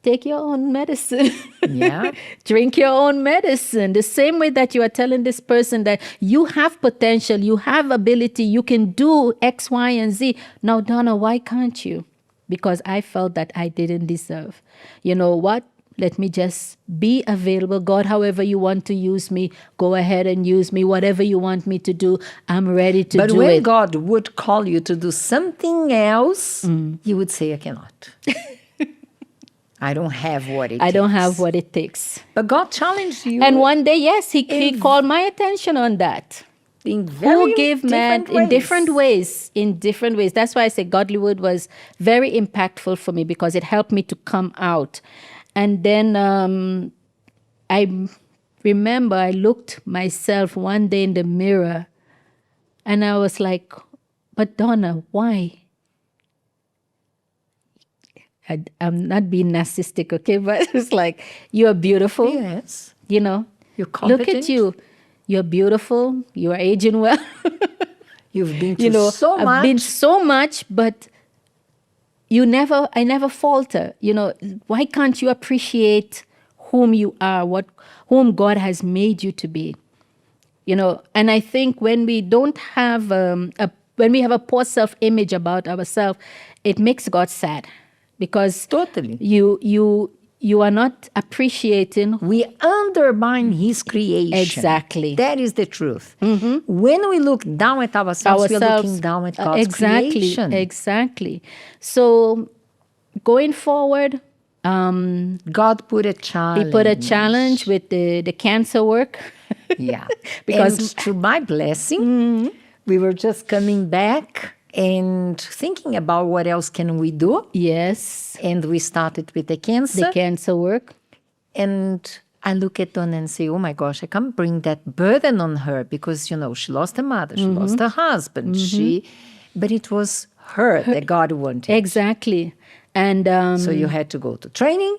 [SPEAKER 3] take your own medicine.
[SPEAKER 2] Yeah.
[SPEAKER 3] Drink your own medicine. The same way that you are telling this person that you have potential, you have ability, you can do X, Y, and Z. Now, Donna, why can't you? Because I felt that I didn't deserve. You know what? Let me just be available. God, however you want to use me, go ahead and use me. Whatever you want me to do, I'm ready to do it.
[SPEAKER 2] But when God would call you to do something else, you would say, I cannot. I don't have what it takes.
[SPEAKER 3] I don't have what it takes.
[SPEAKER 2] But God challenged you.
[SPEAKER 3] And one day, yes, he called my attention on that.
[SPEAKER 2] Who
[SPEAKER 3] gave man in different ways. In different ways. That's why I say Godlywood was very impactful for me, because it helped me to come out. And then I remember I looked myself one day in the mirror and I was like, but Donna, why? I'm not being narcissistic, okay? But it's like, you are beautiful.
[SPEAKER 2] Yes. You're
[SPEAKER 3] Look
[SPEAKER 2] competent.
[SPEAKER 3] at you. You're beautiful. You are aging well.
[SPEAKER 2] You've been through so much.
[SPEAKER 3] I've been so much, but I never falter. Why can't you appreciate whom you are, whom God has made you to be? And I think when we don't have when we have a poor self-image about ourselves, it makes God sad, because
[SPEAKER 2] Totally.
[SPEAKER 3] you are not appreciating.
[SPEAKER 2] We undermine His creation.
[SPEAKER 3] Exactly.
[SPEAKER 2] That is the truth. When we look down at ourselves, we are looking down at God's creation.
[SPEAKER 3] Exactly. So going forward,
[SPEAKER 2] God put a challenge.
[SPEAKER 3] He put a challenge with the cancer work.
[SPEAKER 2] Yeah.
[SPEAKER 3] Because
[SPEAKER 2] and to my blessing, we were just coming back and thinking about what else can we do.
[SPEAKER 3] Yes.
[SPEAKER 2] And we started with the cancer.
[SPEAKER 3] The cancer work.
[SPEAKER 2] And I look at Donna and say, oh my gosh, I can't bring that burden on her because, she lost her mother, she lost her husband. But it was her that God wanted.
[SPEAKER 3] Exactly. And
[SPEAKER 2] so you had to go to training.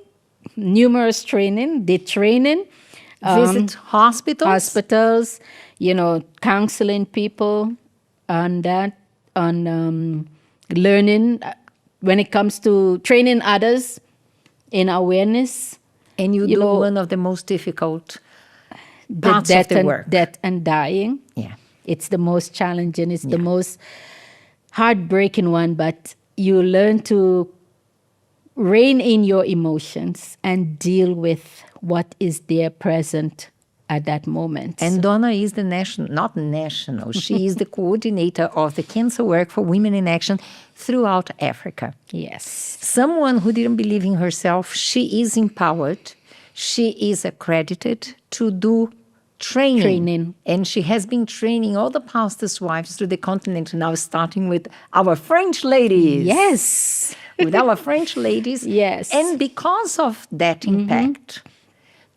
[SPEAKER 3] Numerous training, did training.
[SPEAKER 2] Visit
[SPEAKER 3] hospitals, counseling people on that, on learning when it comes to training others in awareness.
[SPEAKER 2] And you do one of the most difficult parts of the work.
[SPEAKER 3] Death and dying.
[SPEAKER 2] Yeah.
[SPEAKER 3] It's the most challenging. It's the most heartbreaking one, but you learn to rein in your emotions and deal with what is there present at that moment.
[SPEAKER 2] And Donna is she is the coordinator of the cancer work for Women in Action throughout Africa.
[SPEAKER 3] Yes.
[SPEAKER 2] Someone who didn't believe in herself, she is empowered. She is accredited to do training. And she has been training all the pastors' wives through the continent, now starting with our French ladies.
[SPEAKER 3] Yes.
[SPEAKER 2] With our French ladies.
[SPEAKER 3] Yes.
[SPEAKER 2] And because of that impact,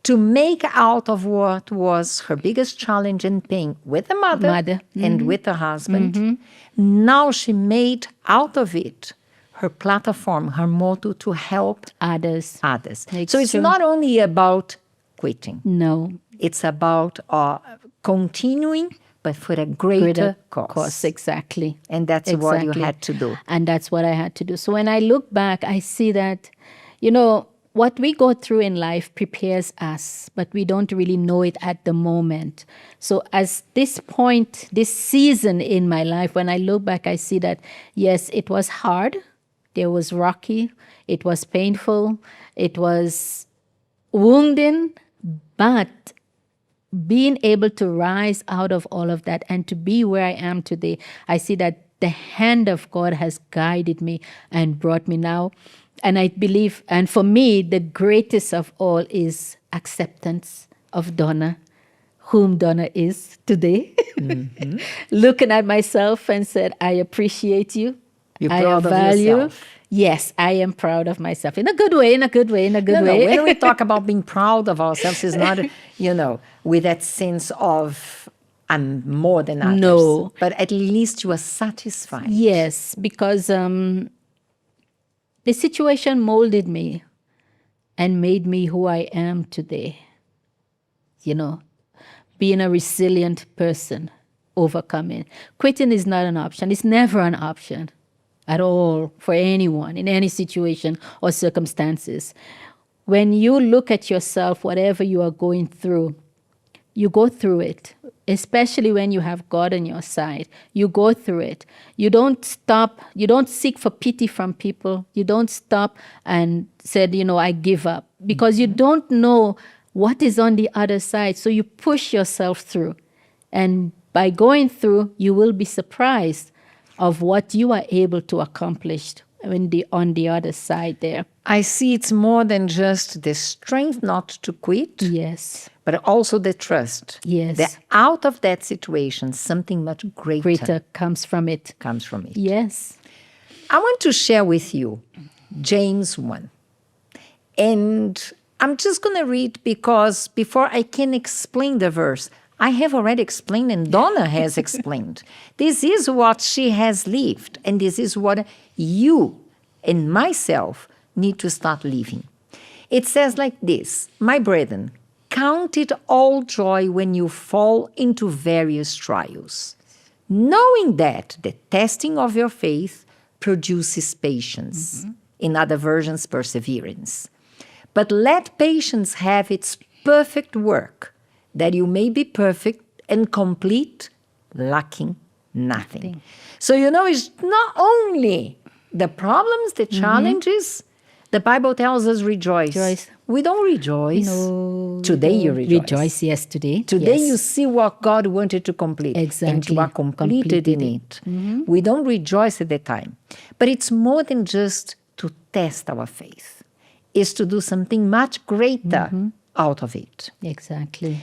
[SPEAKER 2] to make out of what was her biggest challenge and pain with the mother. And with the husband, now she made out of it her platform, her motto to help
[SPEAKER 3] others.
[SPEAKER 2] So it's not only about quitting.
[SPEAKER 3] No.
[SPEAKER 2] It's about continuing, but for a greater cause.
[SPEAKER 3] Exactly.
[SPEAKER 2] And that's what you had to do.
[SPEAKER 3] And that's what I had to do. So when I look back, I see that, what we go through in life prepares us, but we don't really know it at the moment. So as this point, this season in my life, when I look back, I see that, yes, it was hard. It was rocky. It was painful. It was wounding, but being able to rise out of all of that and to be where I am today, I see that the hand of God has guided me and brought me now. And I believe, and for me, the greatest of all is acceptance of Donna, whom Donna is today. Looking at myself and said, I appreciate you.
[SPEAKER 2] You're proud of yourself.
[SPEAKER 3] Yes, I am proud of myself. In a good way, in a good way.
[SPEAKER 2] When we talk about being proud of ourselves, it's not, with that sense of I'm more than others.
[SPEAKER 3] No.
[SPEAKER 2] But at least you are satisfied.
[SPEAKER 3] Yes, because the situation molded me and made me who I am today. Being a resilient person, overcoming. Quitting is not an option. It's never an option at all for anyone in any situation or circumstances. When you look at yourself, whatever you are going through, you go through it, especially when you have God on your side. You go through it. You don't stop. You don't seek for pity from people. You don't stop and said, I give up, because you don't know what is on the other side. So you push yourself through. And by going through, you will be surprised of what you are able to accomplish on the other side there.
[SPEAKER 2] I see it's more than just the strength not to quit.
[SPEAKER 3] Yes.
[SPEAKER 2] But also the trust.
[SPEAKER 3] Yes.
[SPEAKER 2] That out of that situation, something much greater
[SPEAKER 3] comes from it.
[SPEAKER 2] Yes. I want to share with you James 1. And I'm just going to read, because before I can explain the verse, I have already explained and Donna has explained. This is what she has lived, and this is what you and myself need to start living. It says like this: my brethren, count it all joy when you fall into various trials, knowing that the testing of your faith produces patience. In other versions, perseverance. But let patience have its perfect work, that you may be perfect and complete, lacking nothing. So, it's not only the problems, the challenges. The Bible tells us rejoice. We don't rejoice.
[SPEAKER 3] No.
[SPEAKER 2] Today you rejoice.
[SPEAKER 3] Rejoice, yes, today.
[SPEAKER 2] Today
[SPEAKER 3] yes.
[SPEAKER 2] you see what God wanted to complete.
[SPEAKER 3] Exactly.
[SPEAKER 2] And you are completed in it. We don't rejoice at the time. But it's more than just to test our faith. It's to do something much greater out of it.
[SPEAKER 3] Exactly.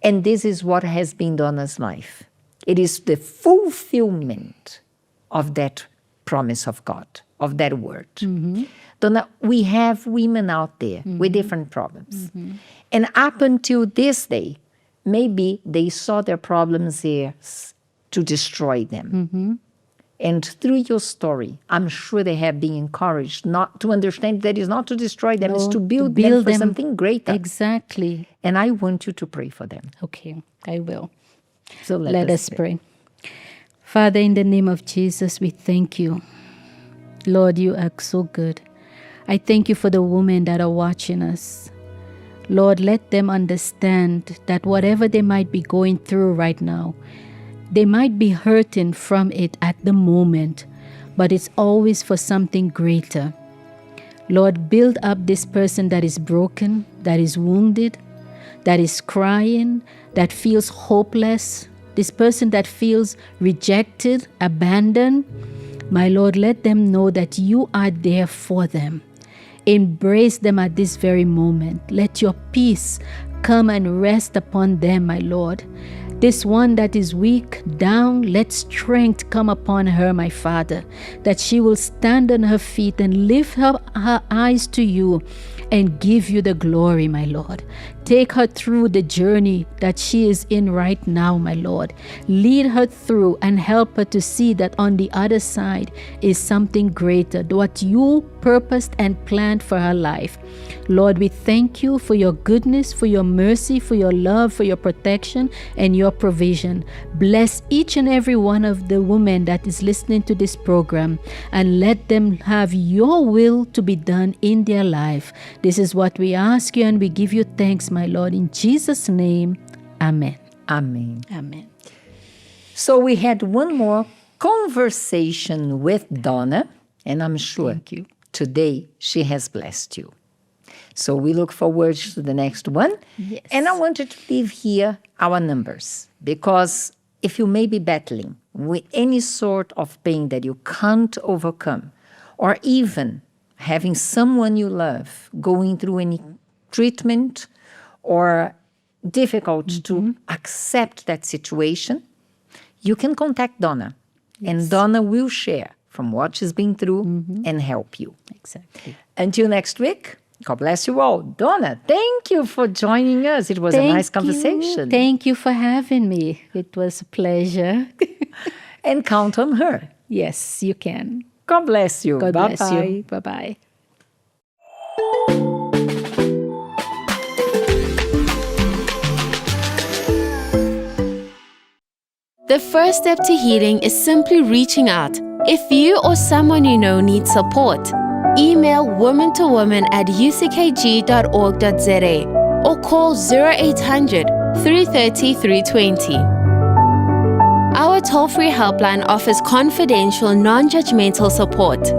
[SPEAKER 2] And this is what has been Donna's life. It is the fulfillment of that promise of God, of that word. Donna, we have women out there with different problems. And up until this day, maybe they saw their problems there to destroy them. And through your story, I'm sure they have been encouraged not to understand that it's not to destroy them, it's to build them for something greater.
[SPEAKER 3] Exactly.
[SPEAKER 2] And I want you to pray for them.
[SPEAKER 3] Okay, I will.
[SPEAKER 2] So
[SPEAKER 3] Let us pray. Father, in the name of Jesus, we thank you. Lord, you are so good. I thank you for the women that are watching us. Lord, let them understand that whatever they might be going through right now, they might be hurting from it at the moment, but it's always for something greater. Lord, build up this person that is broken, that is wounded, that is crying, that feels hopeless, this person that feels rejected, abandoned. My Lord, let them know that you are there for them. Embrace them at this very moment. Let your peace come and rest upon them, my Lord. This one that is weak, down, let strength come upon her, my Father, that she will stand on her feet and lift her eyes to you and give you the glory, my Lord. Take her through the journey that she is in right now, my Lord. Lead her through and help her to see that on the other side is something greater, what you purposed and planned for her life. Lord, we thank you for your goodness, for your mercy, for your love, for your protection and your provision. Bless each and every one of the women that is listening to this program and let them have your will to be done in their life. This is what we ask you and we give you thanks, my Lord. In Jesus' name, amen.
[SPEAKER 2] Amen.
[SPEAKER 3] Amen.
[SPEAKER 2] So we had one more conversation with Donna, and I'm sure today she has blessed you. So we look forward to the next one.
[SPEAKER 3] Yes.
[SPEAKER 2] And I wanted to leave here our numbers, because if you may be battling with any sort of pain that you can't overcome, or even having someone you love going through any treatment or difficult to accept that situation, you can contact Donna. Yes. And Donna will share from what she's been through and help you.
[SPEAKER 3] Exactly.
[SPEAKER 2] Until next week, God bless you all. Donna, thank you for joining us. It was a nice conversation.
[SPEAKER 3] Thank you for having me. It was a pleasure.
[SPEAKER 2] And count on her.
[SPEAKER 3] Yes, you can.
[SPEAKER 2] God bless you.
[SPEAKER 3] God
[SPEAKER 2] Bye-bye.
[SPEAKER 3] bless you. Bye-bye.
[SPEAKER 1] The first step to healing is simply reaching out. If you or someone you know needs support, email woman-to-woman@uckg.org.za or call 0800 330 320. Our toll-free helpline offers confidential, non-judgmental support.